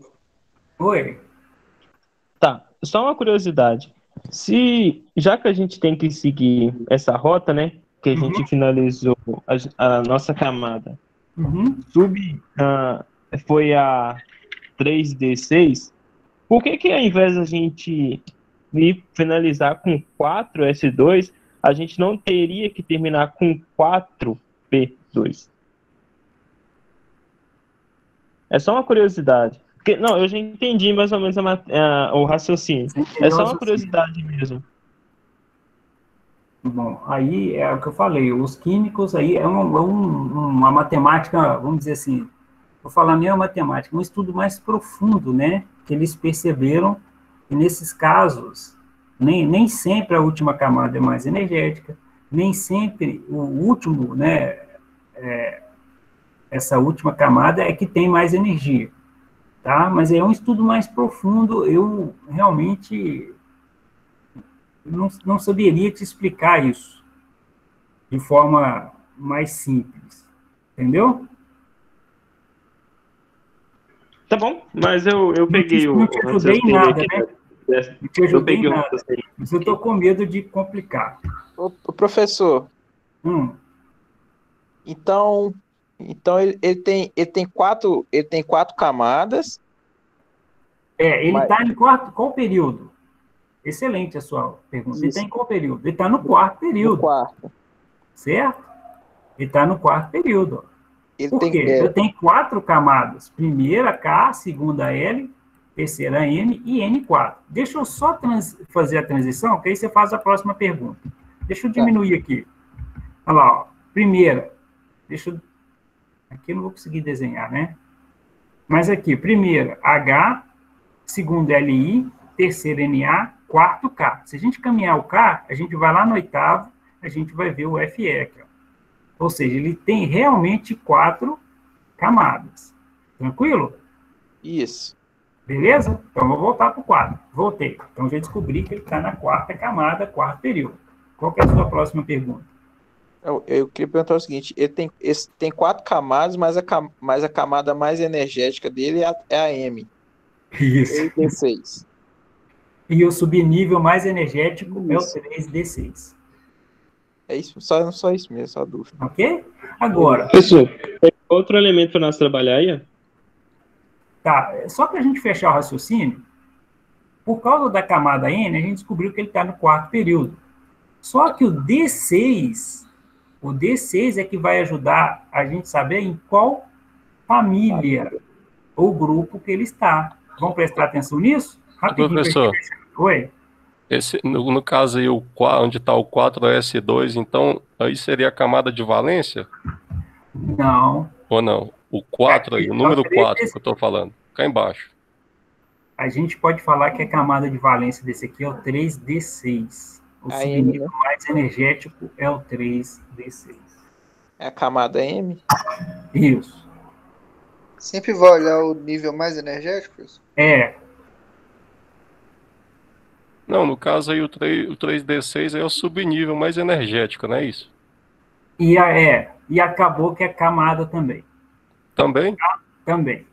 Oi. Tá, só uma curiosidade. Já que a gente tem que seguir essa rota, né? Que a gente finalizou a nossa camada. Foi a 3D6. Por que ao invés da gente finalizar com 4S2, a gente não teria que terminar com 4P2? É só uma curiosidade. Porque, não, eu já entendi mais ou menos o raciocínio. É só uma curiosidade mesmo. Bom, aí é o que eu falei, os químicos aí é uma matemática, vamos dizer assim, vou falar nem a matemática, um estudo mais profundo, né, que eles perceberam que nesses casos, nem sempre a última camada é mais energética, nem sempre o último, né, essa última camada é que tem mais energia, tá? Mas é um estudo mais profundo, eu realmente... não saberia te explicar isso de forma mais simples. Entendeu? Tá bom, mas eu peguei o... Não te ajudei em nada, né? Não te ajudei em nada. Mas eu estou com medo de complicar. Ô, professor. Então ele tem quatro camadas. Ele está em qual período? Excelente a sua pergunta. Ele está em qual período? Ele está no quarto período. No quarto. Certo? Ele está no quarto período. Por quê? Eu tenho 4 camadas. Primeira K, segunda L, terceira M e N4. Deixa eu só fazer a transição, que aí você faz a próxima pergunta. Deixa eu diminuir aqui. Olha lá, ó. Primeira. Aqui eu não vou conseguir desenhar, né? Mas aqui, primeira H, segunda LI, terceira NA, quarto K. Se a gente caminhar o K, a gente vai lá no oitavo, a gente vai ver o FE aqui, ó. Ou seja, ele tem realmente 4 camadas. Tranquilo? Isso. Beleza? Então, vou voltar para o 4. Voltei. Então, já descobri que ele está na quarta camada, quarto período. Qual que é a sua próxima pergunta? Eu queria perguntar o seguinte, ele tem 4 camadas, mas a camada mais energética dele é a M. Isso. 3D6. E o subnível mais energético é o 3D6. É isso, só isso mesmo, só dúvida. Ok? Agora... Professor, tem outro elemento para nós trabalhar aí? Tá, só para a gente fechar o raciocínio, por causa da camada N, a gente descobriu que ele está no quarto período. Só que o D6 é que vai ajudar a gente saber em qual família ou grupo que ele está. Vamos prestar atenção nisso? Rapidinho. Professor, oi? No caso aí, onde está o 4S2, então, aí seria a camada de valência? Não. Ou não? O 4 aí, o número 4 que eu estou falando, cá embaixo. A gente pode falar que a camada de valência desse aqui é o 3D6. O subnível mais energético é o 3D6. É a camada M? Isso. Sempre vai olhar o nível mais energético? Não, no caso aí o 3D6 é o subnível mais energético, não é isso? E acabou que é camada também. Também? Também.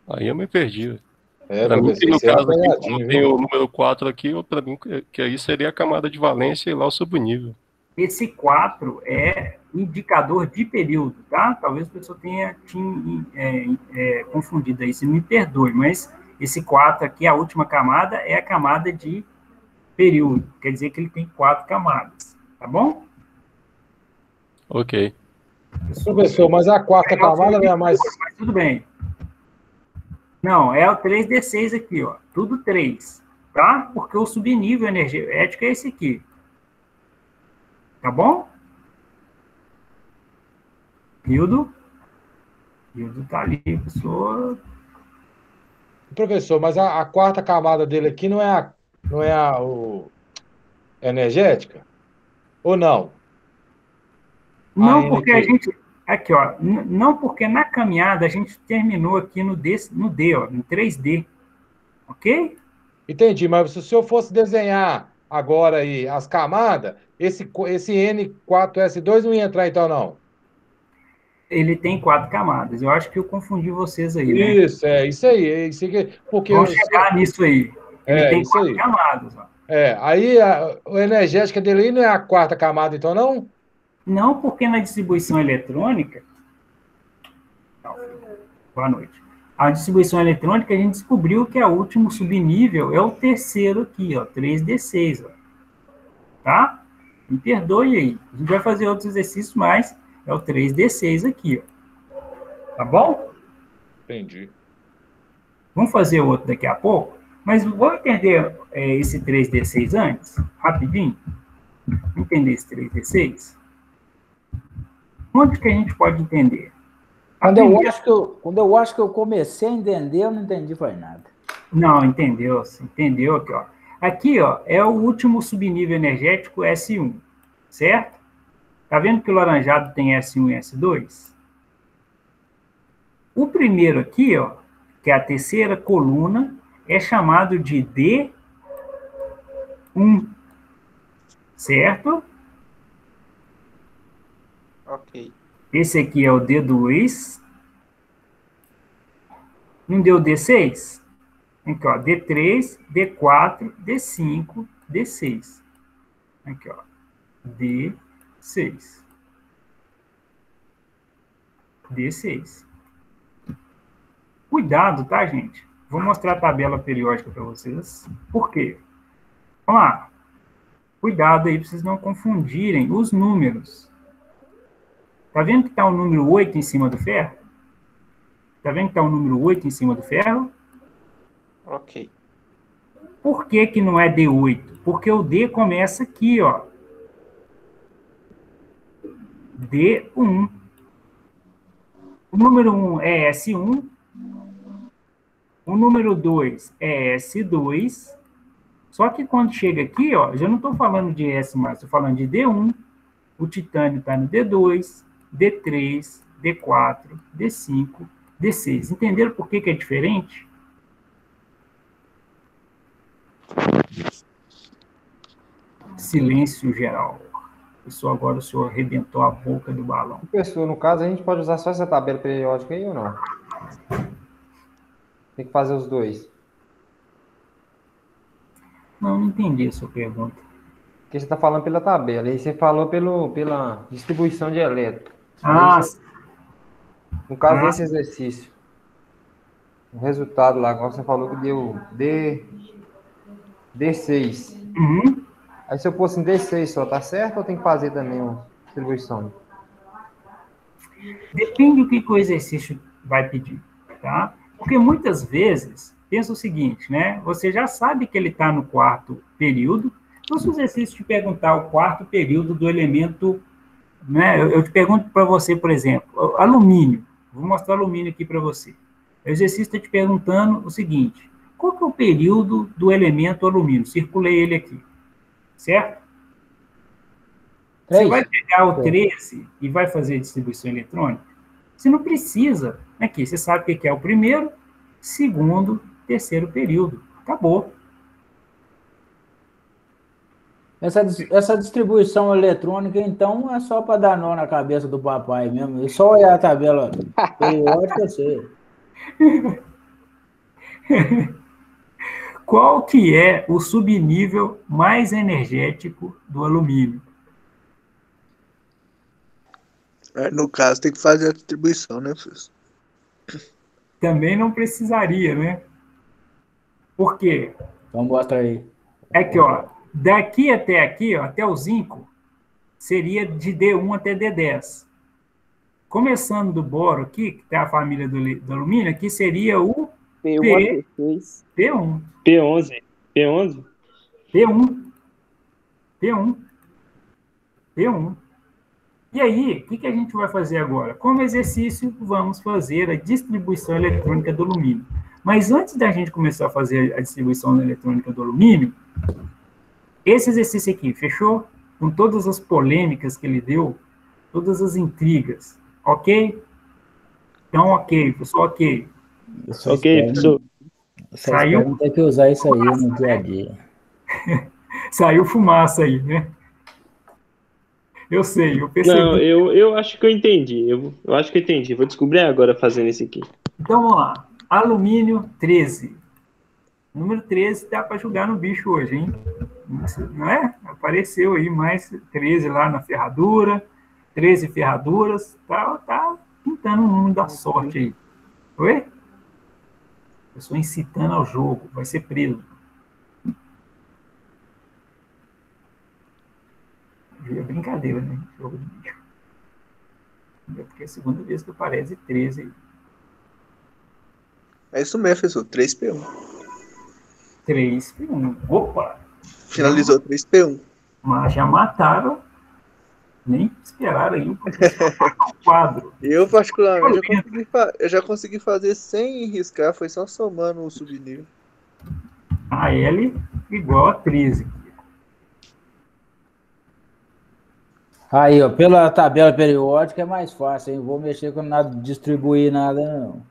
Aí eu me perdi. Para mim, no caso aqui, tem o número 4 aqui, para mim, que aí seria a camada de valência e lá o subnível. Esse 4 é indicador de período, tá? Talvez a pessoa tenha confundido aí, se me perdoe, mas esse 4 aqui, a última camada, é a camada de período. Quer dizer que ele tem 4 camadas, tá bom? Ok. Professor, mas a quarta camada não é mais... Mas tudo bem. Não, é o 3D6 aqui, ó. Tudo 3, tá? Porque o subnível energético é esse aqui. Tá bom? Hildo tá ali, pessoa. Professor, mas a quarta camada dele aqui não é energética? Ou não? Não, porque a gente... Aqui, ó. Não, porque na caminhada a gente terminou aqui no D, ó, no 3D. Ok? Entendi, mas se eu fosse desenhar agora aí as camadas, esse N4S2 não ia entrar então, não? Ele tem 4 camadas. Eu acho que eu confundi vocês aí, né? Isso, isso aí. Porque vamos chegar nisso aí. Ele tem 4 camadas. Ó. Aí o energética dele não é a quarta camada, então, não? Não, porque na distribuição eletrônica... Não, boa noite. A distribuição eletrônica, a gente descobriu que o último subnível é o terceiro aqui, ó, 3D6, ó. Tá? Me perdoe aí. A gente vai fazer outros exercícios, mas é o 3D6 aqui, ó. Tá bom? Entendi. Vamos fazer outro daqui a pouco, mas vamos entender esse 3D6 antes, rapidinho? Entender esse 3D6? Onde que a gente pode entender? Quando eu acho que eu comecei a entender, eu não entendi foi nada. Não, entendeu aqui, ó. Aqui, ó, é o último subnível energético S1, certo? Tá vendo que o laranjado tem S1 e S2? O primeiro aqui, ó, que é a terceira coluna, é chamado de D1, certo? Ok. Esse aqui é o D2. Não deu D6? Aqui, ó, D3, D4, D5, D6. Aqui, ó, D6. D6. Cuidado, tá, gente? Vou mostrar a tabela periódica para vocês. Por quê? Vamos lá. Cuidado aí para vocês não confundirem os números. Tá vendo que está o número 8 em cima do ferro? Tá vendo que está o número 8 em cima do ferro? Ok. Por que que não é D8? Porque o D começa aqui, ó. D1. O número 1 é S1. O número 2 é S2. Só que quando chega aqui, ó, já não estou falando de S mais, estou falando de D1. O titânio está no D2, D3, D4, D5, D6. Entenderam por que que é diferente? Silêncio geral. Pessoal, agora o senhor arrebentou a boca do balão. Professor, no caso, a gente pode usar só essa tabela periódica aí ou não? Tem que fazer os dois. Não entendi a sua pergunta. Porque você está falando pela tabela, aí você falou pela distribuição de elétron. Ah, no caso desse exercício, o resultado lá, agora você falou que deu D6. Uhum. Aí se eu pôr assim D6 só, tá certo ou tem que fazer também uma distribuição? Depende do que o exercício vai pedir, tá? Porque muitas vezes, pensa o seguinte, né? Você já sabe que ele está no quarto período, então se o exercício te perguntar o quarto período do elemento, né? Eu te pergunto para você, por exemplo, alumínio. Vou mostrar alumínio aqui para você. O exercício está te perguntando o seguinte, qual que é o período do elemento alumínio? Circulei ele aqui, certo? 3. Você vai pegar o 13 e vai fazer a distribuição eletrônica? Você não precisa. Aqui, você sabe o que é o primeiro, segundo, terceiro período. Acabou. Essa distribuição eletrônica, então, é só para dar nó na cabeça do papai mesmo. É só olhar a tabela periódica, eu sei. Qual que é o subnível mais energético do alumínio? No caso, tem que fazer a distribuição, né, professor? Também não precisaria, né? Por quê? Então mostra aí. É que, ó, daqui até aqui, ó, até o zinco, seria de D1 até D10. Começando do boro aqui, que tem a família do alumínio, aqui seria o P1. P1. P11. P11? P1. P1. P1. E aí, o que a gente vai fazer agora? Como exercício, vamos fazer a distribuição eletrônica do alumínio. Mas antes da gente começar a fazer a distribuição eletrônica do alumínio, esse exercício aqui, fechou? Com todas as polêmicas que ele deu, todas as intrigas, ok? Então, ok, pessoal, ok. Ok, professor. Saiu? Não tem que usar isso aí no dia a dia. Saiu fumaça aí, né? Eu sei, eu percebi. Não, eu acho que eu entendi. Eu acho que eu entendi. Vou descobrir agora fazendo isso aqui. Então, vamos lá. Alumínio 13. Número 13 dá para jogar no bicho hoje, hein? Não é? Apareceu aí mais 13 lá na ferradura. 13 ferraduras. Tá pintando o número da sorte aí. Oi? Pessoa incitando ao jogo. Vai ser preso. É brincadeira, né? Jogo de bicho. É porque é a segunda vez que aparece 13 aí. É isso mesmo, professor. 3P1. 3P1. Opa! Finalizou 3P1. Mas já mataram. Nem esperaram aí o quadro. Eu, particularmente, eu já consegui fazer sem riscar. Foi só somando o subnível. A L igual a 13. Aí, ó, pela tabela periódica é mais fácil, hein? Não vou mexer com nada, distribuir nada, não.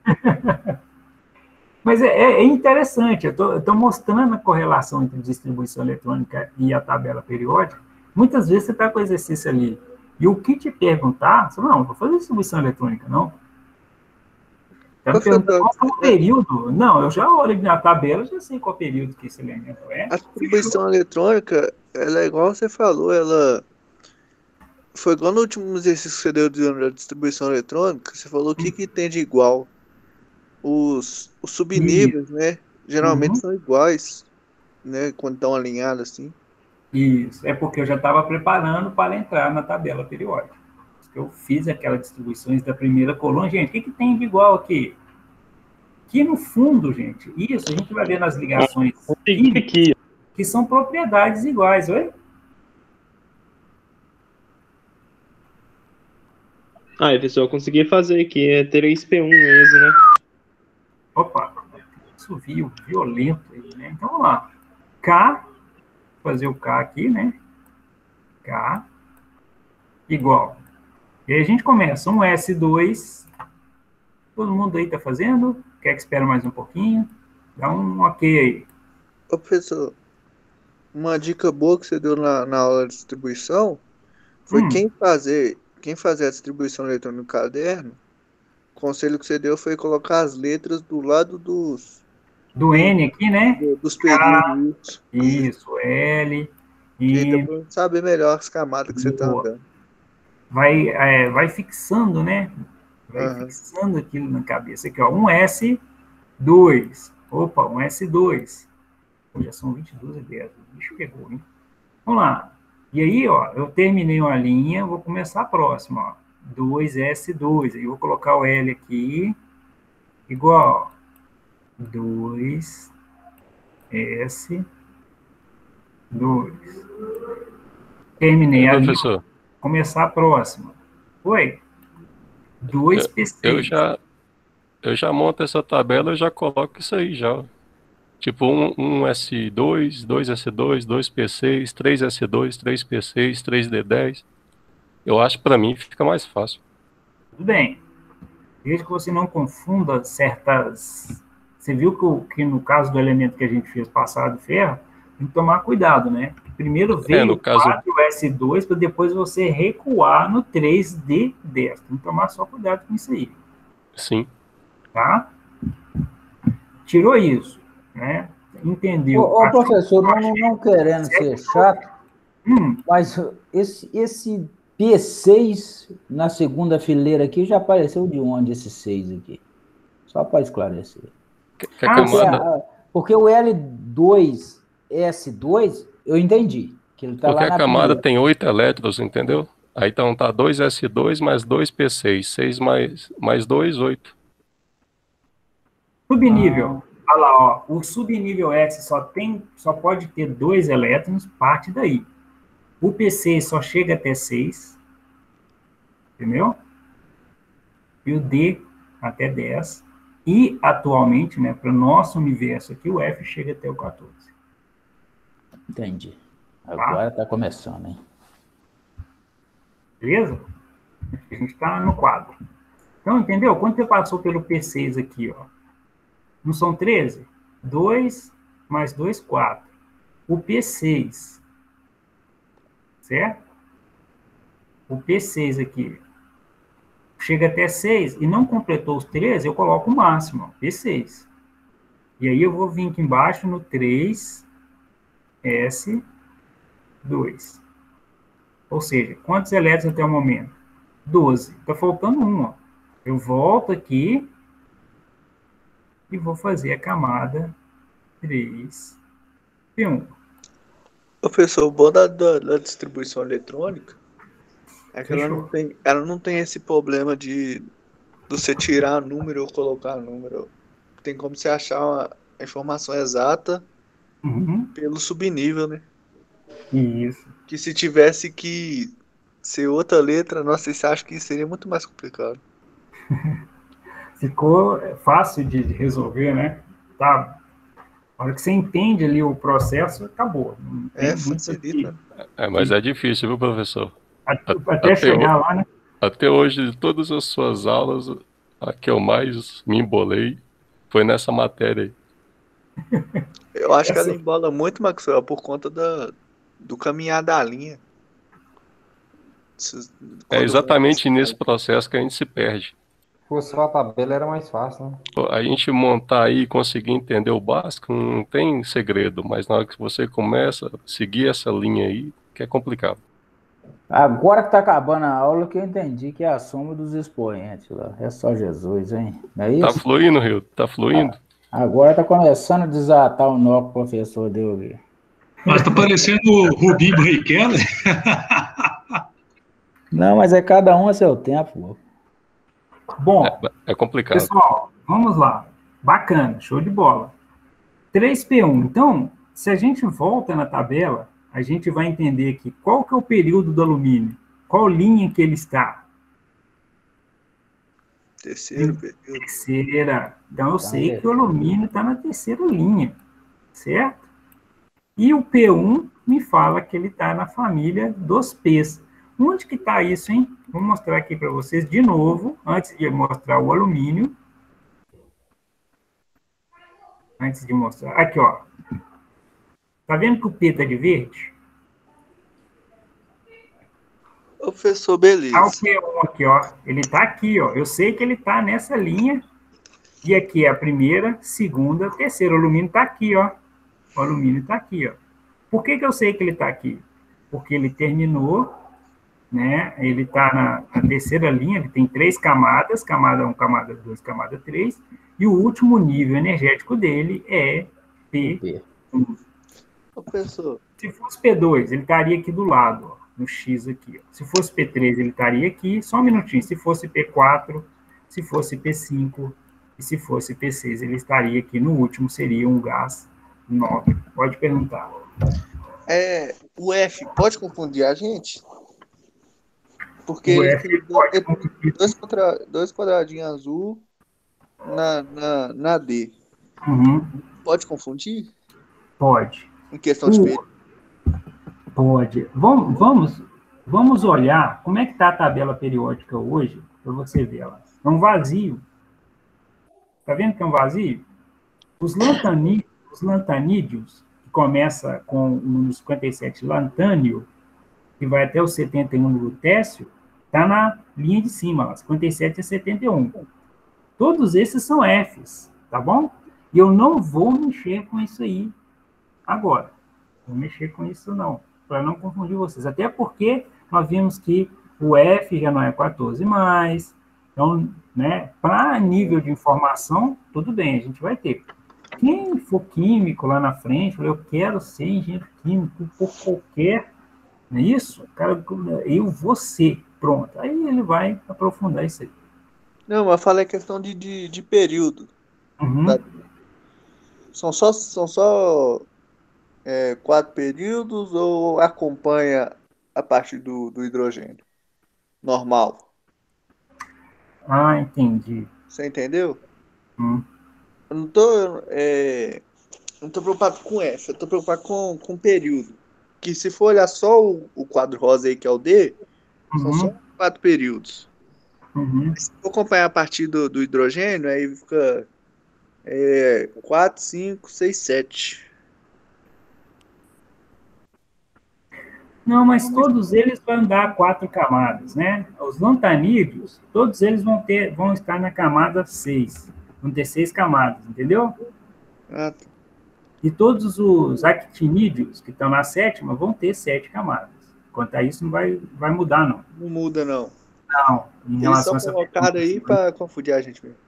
Mas é interessante, eu estou mostrando a correlação entre distribuição eletrônica e a tabela periódica. Muitas vezes você está com o exercício ali, e o que te perguntar, você não vou fazer distribuição eletrônica, não. Está me perguntando qual período. Não, eu já olho na tabela, já sei qual período que esse elemento é. A distribuição eletrônica, ela é igual você falou, ela... Foi igual no último exercício que você deu de distribuição eletrônica, você falou o que tem de igual. Os subníveis, né? Geralmente são iguais, né? Quando estão alinhados assim. Isso, é porque eu já estava preparando para entrar na tabela periódica. Eu fiz aquelas distribuições da primeira coluna. Gente, o que tem de igual aqui? Que no fundo, gente, isso a gente vai ver nas ligações químicas, que são propriedades iguais, oi? Pessoal, eu consegui fazer aqui, é 3P1 mesmo, né? Opa, isso violento aí, né? Então, vamos lá. K, fazer o K aqui, né? K, igual. E aí a gente começa, um S2, todo mundo aí tá fazendo? Quer que espera mais um pouquinho? Dá um ok aí. Ô, professor, uma dica boa que você deu na aula de distribuição foi quem fazer a distribuição eletrônica no caderno, o conselho que você deu foi colocar as letras do lado do N aqui, né? Dos períodos. Isso, L. E para saber melhor as camadas que você está andando. Vai fixando, né? Vai fixando aquilo na cabeça. Aqui, ó, um S2. Opa, um S2. Já são 22 ideias. O bicho pegou, hein? Vamos lá. E aí, ó, eu terminei uma linha, vou começar a próxima, ó. 2S2. Aí eu vou colocar o L aqui, igual, 2S2. Terminei a linha. Começar a próxima. Oi? 2P6. Eu já monto essa tabela e já coloco isso aí já. Tipo, um S2, 2S2, 2P6, 3S2, 3P6, 3D10. Eu acho que para mim fica mais fácil. Tudo bem. Desde que você não confunda certas... Você viu que no caso do elemento que a gente fez passado, ferro, tem que tomar cuidado, né? Primeiro veio o 4S2 para depois você recuar no 3D10. Tem que tomar só cuidado com isso aí. Sim. Tá? Tirou isso. Né? Entendeu? Professor, não querendo ser chato, mas esse P6 na segunda fileira aqui, já apareceu de onde esse 6 aqui? Só para esclarecer. Porque o L2S2, eu entendi. Que ele tá porque lá na a camada primeira. tem 8 elétrons, entendeu? Aí então tá 2S2 mais 2P6. 6 mais 2, 8. Subnível. Olha lá, ó. O subnível S só pode ter 2 elétrons, parte daí. O P6 só chega até 6. Entendeu? E o D até 10. E, atualmente, né, para o nosso universo aqui, o F chega até o 14. Entendi. Agora está começando, hein? Beleza? A gente está no quadro. Então, entendeu? Quando você passou pelo P6 aqui, ó, não são 13? 2 mais 2, 4. O P6, certo? O P6 aqui chega até 6 e não completou os 13, eu coloco o máximo, ó, P6. E aí eu vou vir aqui embaixo no 3S2. Ou seja, quantos elétrons até o momento? 12. Está faltando um, ó. Eu volto aqui e vou fazer a camada 3P1. Professor, o bom da distribuição eletrônica é que ela não tem esse problema de você tirar número ou colocar número. Tem como você achar a informação exata pelo subnível, né? Isso. Que se tivesse que ser outra letra, nossa, você acha que seria muito mais complicado. Ficou fácil de resolver, né? Tá. A hora que você entende ali o processo, acabou. Facilita. Mas é difícil, viu, professor? Até chegar lá, né? Até hoje, de todas as suas aulas, a que eu mais me embolei foi nessa matéria aí. Eu acho que ela embola muito, Maxwell, por conta do caminhar da linha. É exatamente nesse processo que a gente se perde. Se fosse só a tabela, era mais fácil, né? A gente montar aí e conseguir entender o básico não tem segredo, mas na hora que você começa a seguir essa linha aí, que é complicado. Agora que tá acabando a aula que eu entendi que é a soma dos expoentes lá. É só Jesus, hein? Não é isso? Tá fluindo, Rio? Tá fluindo? Agora tá começando a desatar o nó que o professor deu ali. Mas tá parecendo o Rubinho Barrichello. Não, mas é cada um a seu tempo. Bom, é complicado. Pessoal, vamos lá. Bacana, show de bola. 3P1. Então, se a gente volta na tabela, a gente vai entender aqui qual que é o período do alumínio, qual linha que ele está. Terceiro período. Terceira. Então, eu sei que o alumínio está na terceira linha, certo? E o P1 me fala que ele está na família dos P's. Onde que está isso, hein? Vou mostrar aqui para vocês de novo, antes de mostrar o alumínio. Antes de mostrar. Aqui, ó. Tá vendo que o P está de verde? Professor, beleza. Ah, o P1 aqui, ó. Ele está aqui, ó. Eu sei que ele está nessa linha. E aqui é a primeira, segunda, terceira. O alumínio está aqui, ó. O alumínio está aqui, ó. Por que eu sei que ele está aqui? Porque ele terminou, né? Ele está na terceira linha, ele tem 3 camadas, camada 1, camada 2, camada 3, e o último nível energético dele é P1. Professor. Se fosse P2, ele estaria aqui do lado, ó, no X aqui. Ó. Se fosse P3, ele estaria aqui, só um minutinho. Se fosse P4, se fosse P5, e se fosse P6, ele estaria aqui no último, seria um gás nobre. Pode perguntar. O F pode confundir a gente? Porque o ele F tem pode confundir. dois quadradinhos azul na D. Uhum. Pode confundir? Pode. Em questão de período? Pode. Vamos olhar como é que está a tabela periódica hoje, para você ver ela. É um vazio. Está vendo que é um vazio? Os lantanídeos, que começa com o número 57 lantânio, que vai até o 71 lutécio, está na linha de cima, lá, 57 a 71. Todos esses são Fs, tá bom? E eu não vou mexer com isso aí agora. Vou mexer com isso não, para não confundir vocês. Até porque nós vimos que O F já não é 14 mais. Então, né, para nível de informação, tudo bem, a gente vai ter. Quem for químico lá na frente, eu quero ser engenheiro químico por qualquer, não é isso? Cara, eu vou ser, pronto. Aí ele vai aprofundar isso aí. Não, mas fala a questão de período. Uhum. Tá? São só 4 períodos ou acompanha a parte do hidrogênio? Normal. Ah, entendi. Você entendeu? Hum. Eu não tô preocupado com essa, eu tô preocupado com período. Que se for olhar só o quadro rosa aí, que é o D, são só 4 períodos. Uhum. Se for acompanhar a partir do hidrogênio, aí fica 4, 5, 6, 7. Não, mas todos eles vão dar 4 camadas, né? Os lantanídeos, todos eles vão estar na camada 6. Vão ter 6 camadas, entendeu? Ah, E todos os actinídeos que estão na 7ª vão ter 7 camadas. Quanto a isso, não vai mudar, não. Não muda, não. Não, em Eles relação só a essa colocaram aí para confundir a gente mesmo.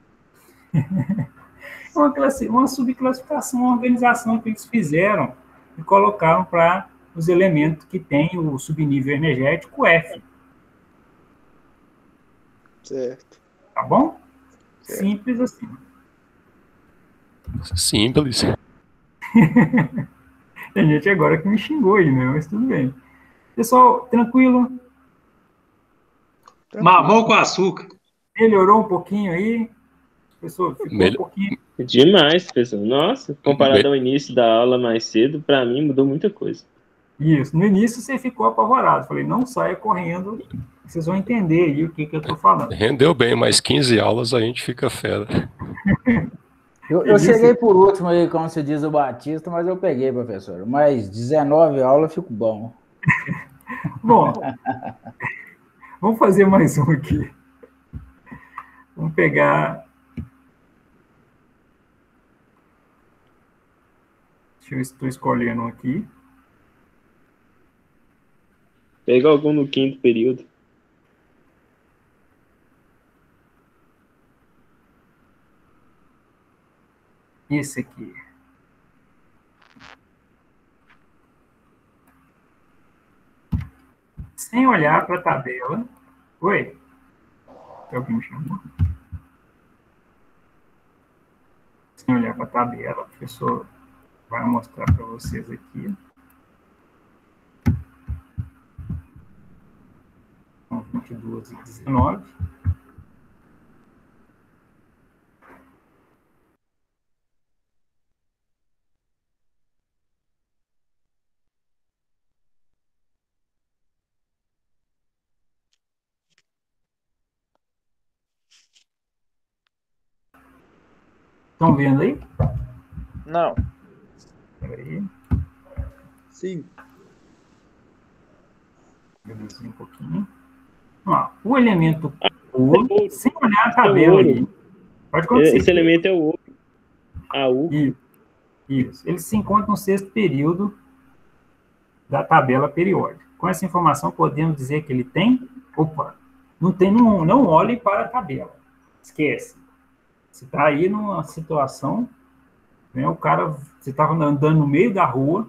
uma subclassificação, uma organização que eles fizeram e colocaram para os elementos que têm o subnível energético F. Certo. Tá bom? Certo. Simples assim. Simples. Tem gente agora que me xingou aí, né? Mas tudo bem. Pessoal, tranquilo? Mamão com açúcar. Melhorou um pouquinho aí? Pessoal, ficou um pouquinho... Demais, pessoal. Nossa, comparado ao início da aula mais cedo, para mim mudou muita coisa. Isso. No início você ficou apavorado. Falei, não saia correndo, vocês vão entender aí o que eu estou falando. Rendeu bem, mais 15 aulas a gente fica fera. Eu cheguei por último aí, como se diz o Batista, mas eu peguei, professor. Mas 19 aulas fico bom. Bom, vamos fazer mais um aqui. Vamos pegar... Deixa eu estou escolhendo um aqui. Pega algum no 5º período. Esse aqui. Sem olhar para a tabela. Oi? Alguém me chamou? Sem olhar para a tabela, o professor vai mostrar para vocês aqui. São 22 e 19. Estão vendo aí? Não. Peraí. Sim. Reduzir um pouquinho. Ó, o elemento ouro, sem olhar a tabela aí. Pode acontecer. Esse elemento é o ouro. AU. Isso. Ele se encontra no 6º período da tabela periódica. Com essa informação, podemos dizer que ele tem... Opa! Não olhe para a tabela. Esquece. Você está aí numa situação, né, você estava andando no meio da rua,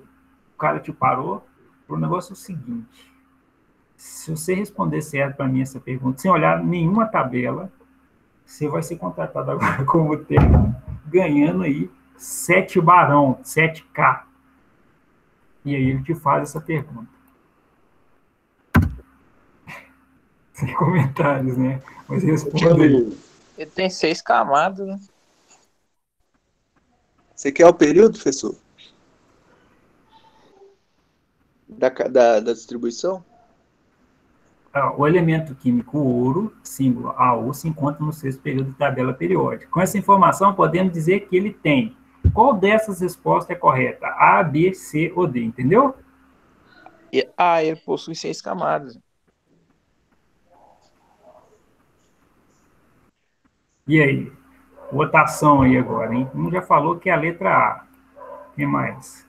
o cara te parou, o negócio é o seguinte, se você responder certo para mim essa pergunta, sem olhar nenhuma tabela, você vai ser contratado agora como técnico, ganhando aí 7 barão, 7K. E aí ele te faz essa pergunta. Sem comentários, né? Mas responda aí. Ele tem 6 camadas, né? Você quer o período, professor? Da distribuição? O elemento químico ouro, símbolo AU, se encontra no 6º período da tabela periódica. Com essa informação, podemos dizer que ele tem. Qual dessas respostas é correta? A, B, C ou D, entendeu? Ele possui 6 camadas. E aí? Votação aí agora, hein? Um já falou que é a letra A. Quem mais?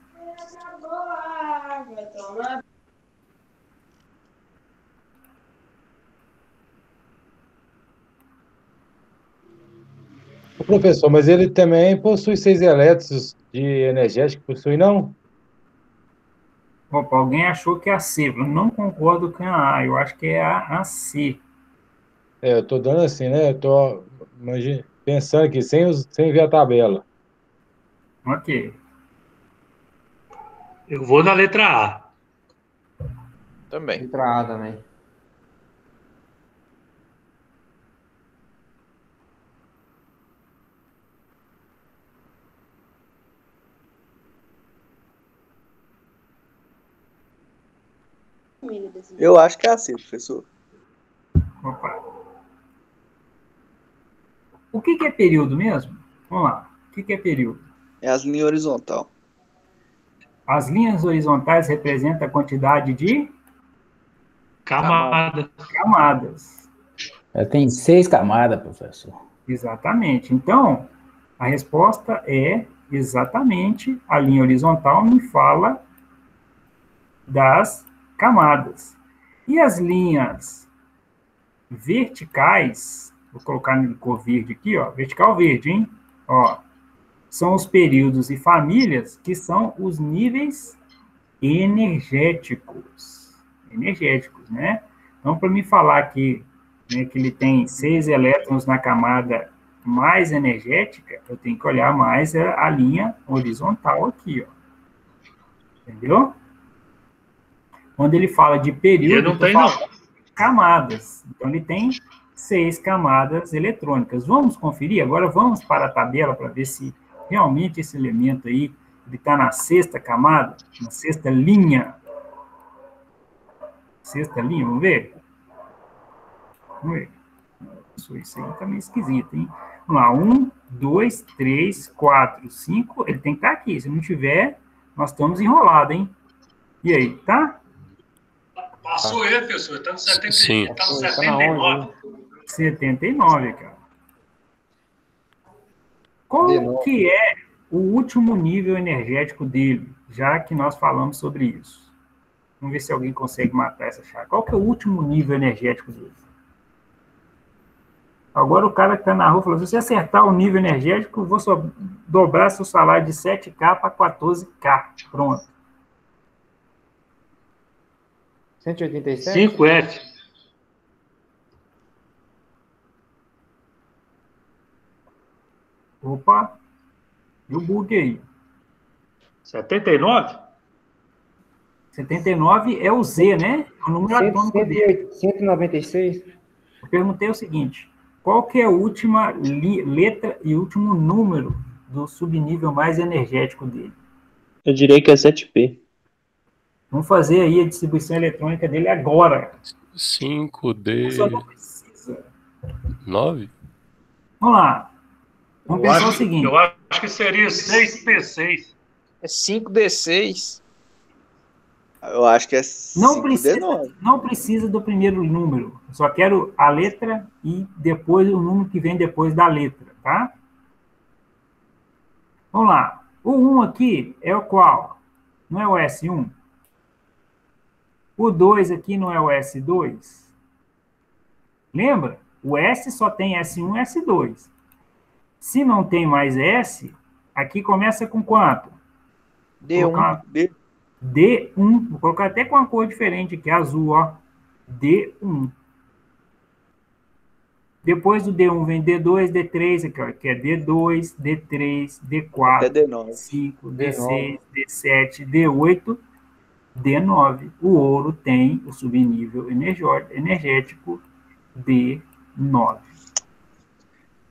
Professor, mas ele também possui 6 elétrons de energético, possui não? Opa, alguém achou que é a C. Eu não concordo com a A, eu acho que é a C. Eu tô dando assim, né? Eu tô pensando aqui, sem ver a tabela. Ok. Eu vou na letra A. Também. Letra A também. Eu acho que é assim, professor. Opa. O que é período mesmo? Vamos lá. O que é período? É as linhas horizontal. As linhas horizontais representam a quantidade de camadas. Tem 6 camadas, professor. Exatamente. Então, a resposta é exatamente a linha horizontal me fala das camadas. E as linhas verticais, vou colocar no cor verde aqui, ó, vertical verde, hein? Ó, são os períodos e famílias que são os níveis energéticos. Energéticos, né? Então, para me falar aqui, né, que ele tem 6 elétrons na camada mais energética, eu tenho que olhar mais a linha horizontal aqui, ó. Entendeu? Quando ele fala de período, não tem, não. Camadas. Então, ele tem 6 camadas eletrônicas. Vamos conferir? Agora, vamos para a tabela para ver se realmente esse elemento aí ele está na 6ª camada, na 6ª linha. 6ª linha, vamos ver? Vamos ver. Isso aí está meio esquisito, hein? Vamos lá, 1, 2, 3, 4, 5. Ele tem que estar aqui. Se não tiver, nós estamos enrolados, hein? E aí, tá? Passou ele, professor. Está no 70, Sim. tá no 79. 79, cara. Qual que é o último nível energético dele, já que nós falamos sobre isso? Vamos ver se alguém consegue matar essa chave. Qual que é o último nível energético dele? Agora o cara que está na rua falou, se você acertar o nível energético, eu vou só dobrar seu salário de 7K para 14K. Pronto. 187? 5F. Opa, e o bug aí? 79? 79 é o Z, né? É o número atômico dele. 196? Eu perguntei o seguinte, qual que é a última letra e último número do subnível mais energético dele? Eu diria que é 7P. Vamos fazer aí a distribuição eletrônica dele agora. 5D... Só não precisa. 9? Vamos lá. Vamos pensar o seguinte. Eu acho que seria 6P6. É 5D6. Eu acho que é 5D9. Não precisa do primeiro número. Eu só quero a letra e depois o número que vem depois da letra, tá? Vamos lá. O 1 aqui é o qual? Não é o S1? O 2 aqui não é o S2? Lembra? O S só tem S1 e S2. Se não tem mais S, aqui começa com quanto? D1. D1. Vou colocar até com uma cor diferente aqui, azul, ó. D1. Depois do D1 vem D2, D3, aqui, ó, que é D2, D3, D4, D9. D5, D6, D7, D8, D9. O ouro tem o subnível energético D9.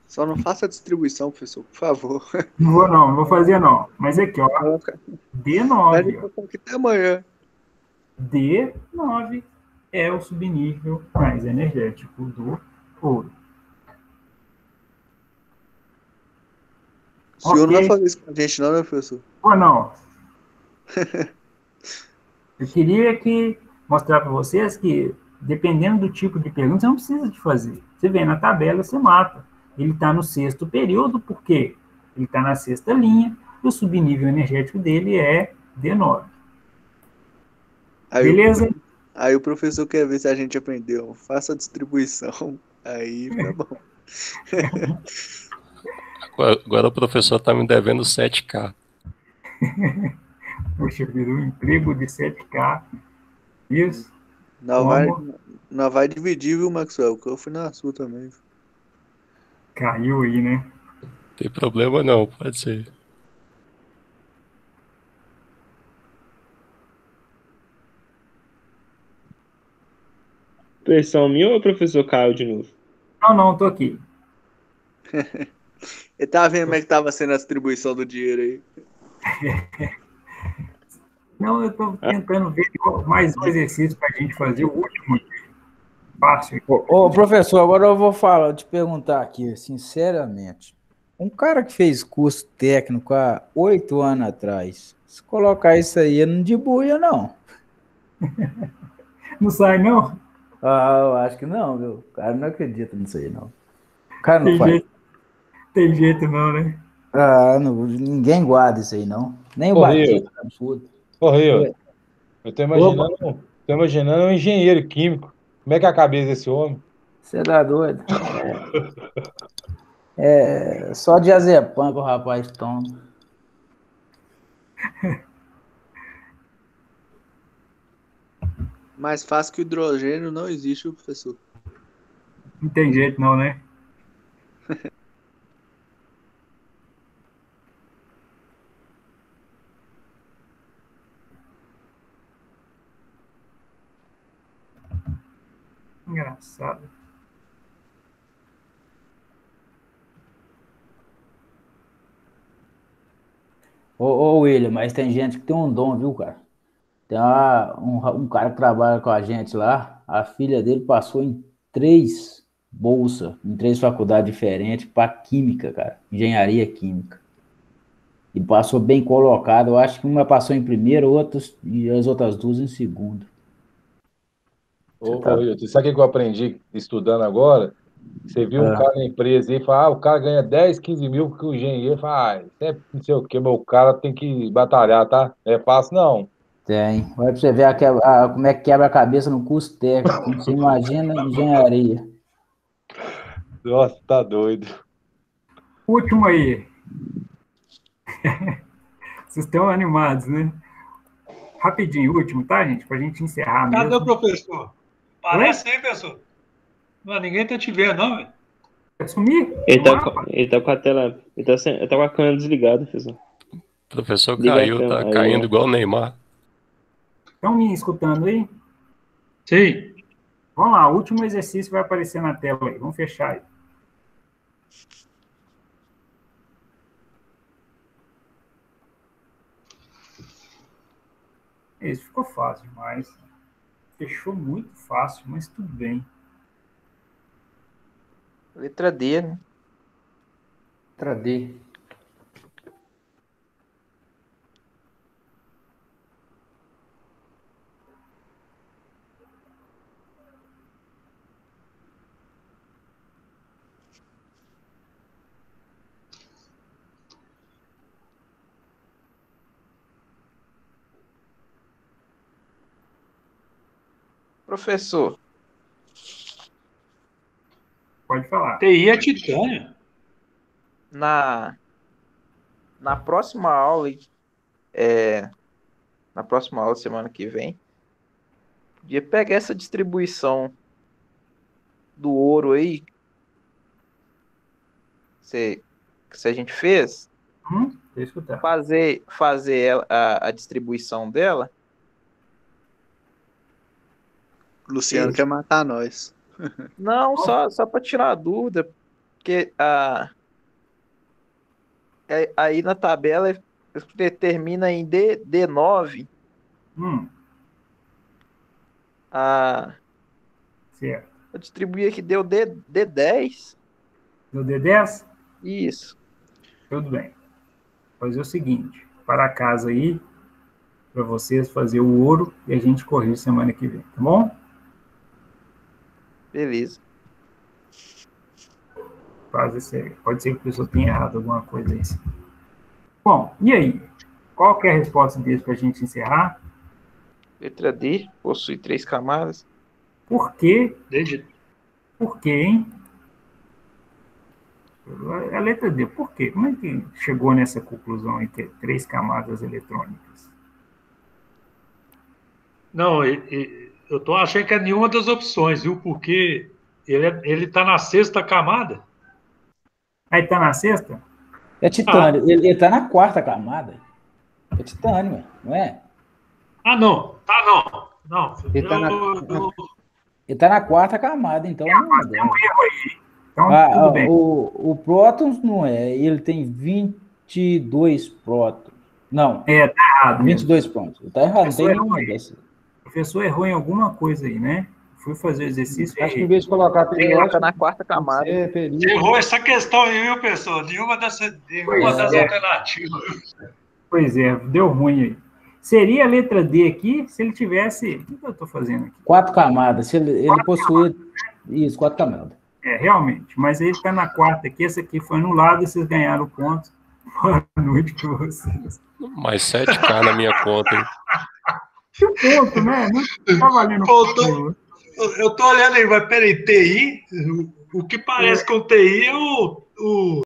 Só não faça a distribuição, professor, por favor. Não vou fazer não. Mas aqui, ó. D9. Ó. Que amanhã. D9 é o subnível mais energético do ouro. O senhor não vai fazer isso com a gente, não, né, professor? Ou não? Eu queria mostrar para vocês que, dependendo do tipo de pergunta, você não precisa de fazer. Você vem na tabela, você mata. Ele está no 6º período, por quê? Ele está na 6ª linha, e o subnível energético dele é D9. Beleza? Aí o professor quer ver se a gente aprendeu. Faça a distribuição. Aí tá bom. Agora o professor tá me devendo 7K. Poxa, virou um emprego de 7K. Isso. Não vai dividir, viu, Maxwell? Que eu fui na sua também. Caiu aí, né? Tem problema não, pode ser. Pressão minha ou o professor caiu de novo? Não, tô aqui. Ele tava vendo como é que tava sendo a distribuição do dinheiro aí. Não, eu tô tentando ver mais um exercício pra gente fazer, o último. Fácil. Ô, professor, agora eu vou te perguntar aqui, sinceramente. Um cara que fez curso técnico há 8 anos atrás, se colocar isso aí, não debuia, não. Não sai, não? Ah, eu acho que não, viu? O cara não acredita nisso aí, não. O cara não faz. Tem jeito não, né? Ah, ninguém guarda isso aí, não. Nem o Batista absurdo. Ô, Rio, eu tô imaginando um engenheiro químico. Como é que é a cabeça desse homem? Você tá doido? É só diazepam que o rapaz toma. Mais fácil que o hidrogênio não existe, professor. Não tem jeito não, né? Engraçado. Ô, William, mas tem gente que tem um dom, viu, cara? Tem um cara que trabalha com a gente lá, a filha dele passou em 3 bolsas, em 3 faculdades diferentes, para química, cara, engenharia química. E passou bem colocado, eu acho que uma passou em primeiro, e as outras 2 em segundo. Ô, sabe o que eu aprendi estudando agora? Você viu um cara na empresa e fala, o cara ganha 10, 15 mil, porque o engenheiro fala, não sei o que, mas o cara tem que batalhar, tá? Não é fácil, não. Tem. Vai pra você ver como é que quebra a cabeça no curso técnico. Você imagina engenharia. Nossa, tá doido. Último aí. Vocês estão animados, né? Rapidinho, último, tá, gente? Pra gente encerrar mesmo. Cadê o professor? Parece aí, professor. Não, ninguém tá te vendo, não, velho. Quer sumir? Ele tá com a tela. Ele tá com a câmera desligada, professor. O professor caiu, tá caindo igual o Neymar. Estão me escutando aí? Sim. Vamos lá, o último exercício vai aparecer na tela aí. Vamos fechar aí. Esse ficou fácil demais. Fechou muito fácil, mas tudo bem. Letra D, né? Letra D. Professor. Pode falar. TI é titânio. Na próxima aula, semana que vem, podia pegar essa distribuição do ouro aí, que a gente fez, fazer a distribuição dela. Luciano quer matar nós. Não, só para tirar a dúvida, porque aí na tabela determina em D9 certo. Eu distribuí aqui, deu D10. Deu D10? Isso. Tudo bem. Vou fazer o seguinte, para casa aí, para vocês fazer o ouro e a gente corrige semana que vem, tá bom? Beleza. Pode ser que a pessoa tenha errado alguma coisa aí. Bom, e aí? Qual que é a resposta desse para a gente encerrar? Letra D, possui 3 camadas. Por quê? Por quê, hein? A letra D, por quê? Como é que chegou nessa conclusão em ter 3 camadas eletrônicas? Não, eu tô achando que é nenhuma das opções, viu? Porque ele tá na 6ª camada. Aí tá na 6ª? É titânio. Ele tá na 4ª camada. É titânio, não é? Não. Tá não. Não. Ele tá na 4ª camada, então não é. Tem um erro aí. Então, tudo bem. O prótons não é. Ele tem 22 prótons. Não. Tá errado. 22 prótons. Tá errado. O professor errou em alguma coisa aí, né? Fui fazer o exercício. Acho que em vez de colocar periódico na 4ª camada. Você errou essa questão aí, viu, pessoal? Nenhuma das alternativas. Pois é, deu ruim aí. Seria a letra D aqui se ele tivesse. O que eu estou fazendo aqui? 4 camadas. Se ele possuir. Isso, 4 camadas. Realmente. Mas ele está na 4ª aqui. Essa aqui foi anulada e vocês ganharam o ponto. Boa noite para vocês. Mais 7K na minha conta, hein? Que ponto, né? Não tá valendo ponto. Eu tô olhando aí, mas peraí, TI, o que parece com TI é o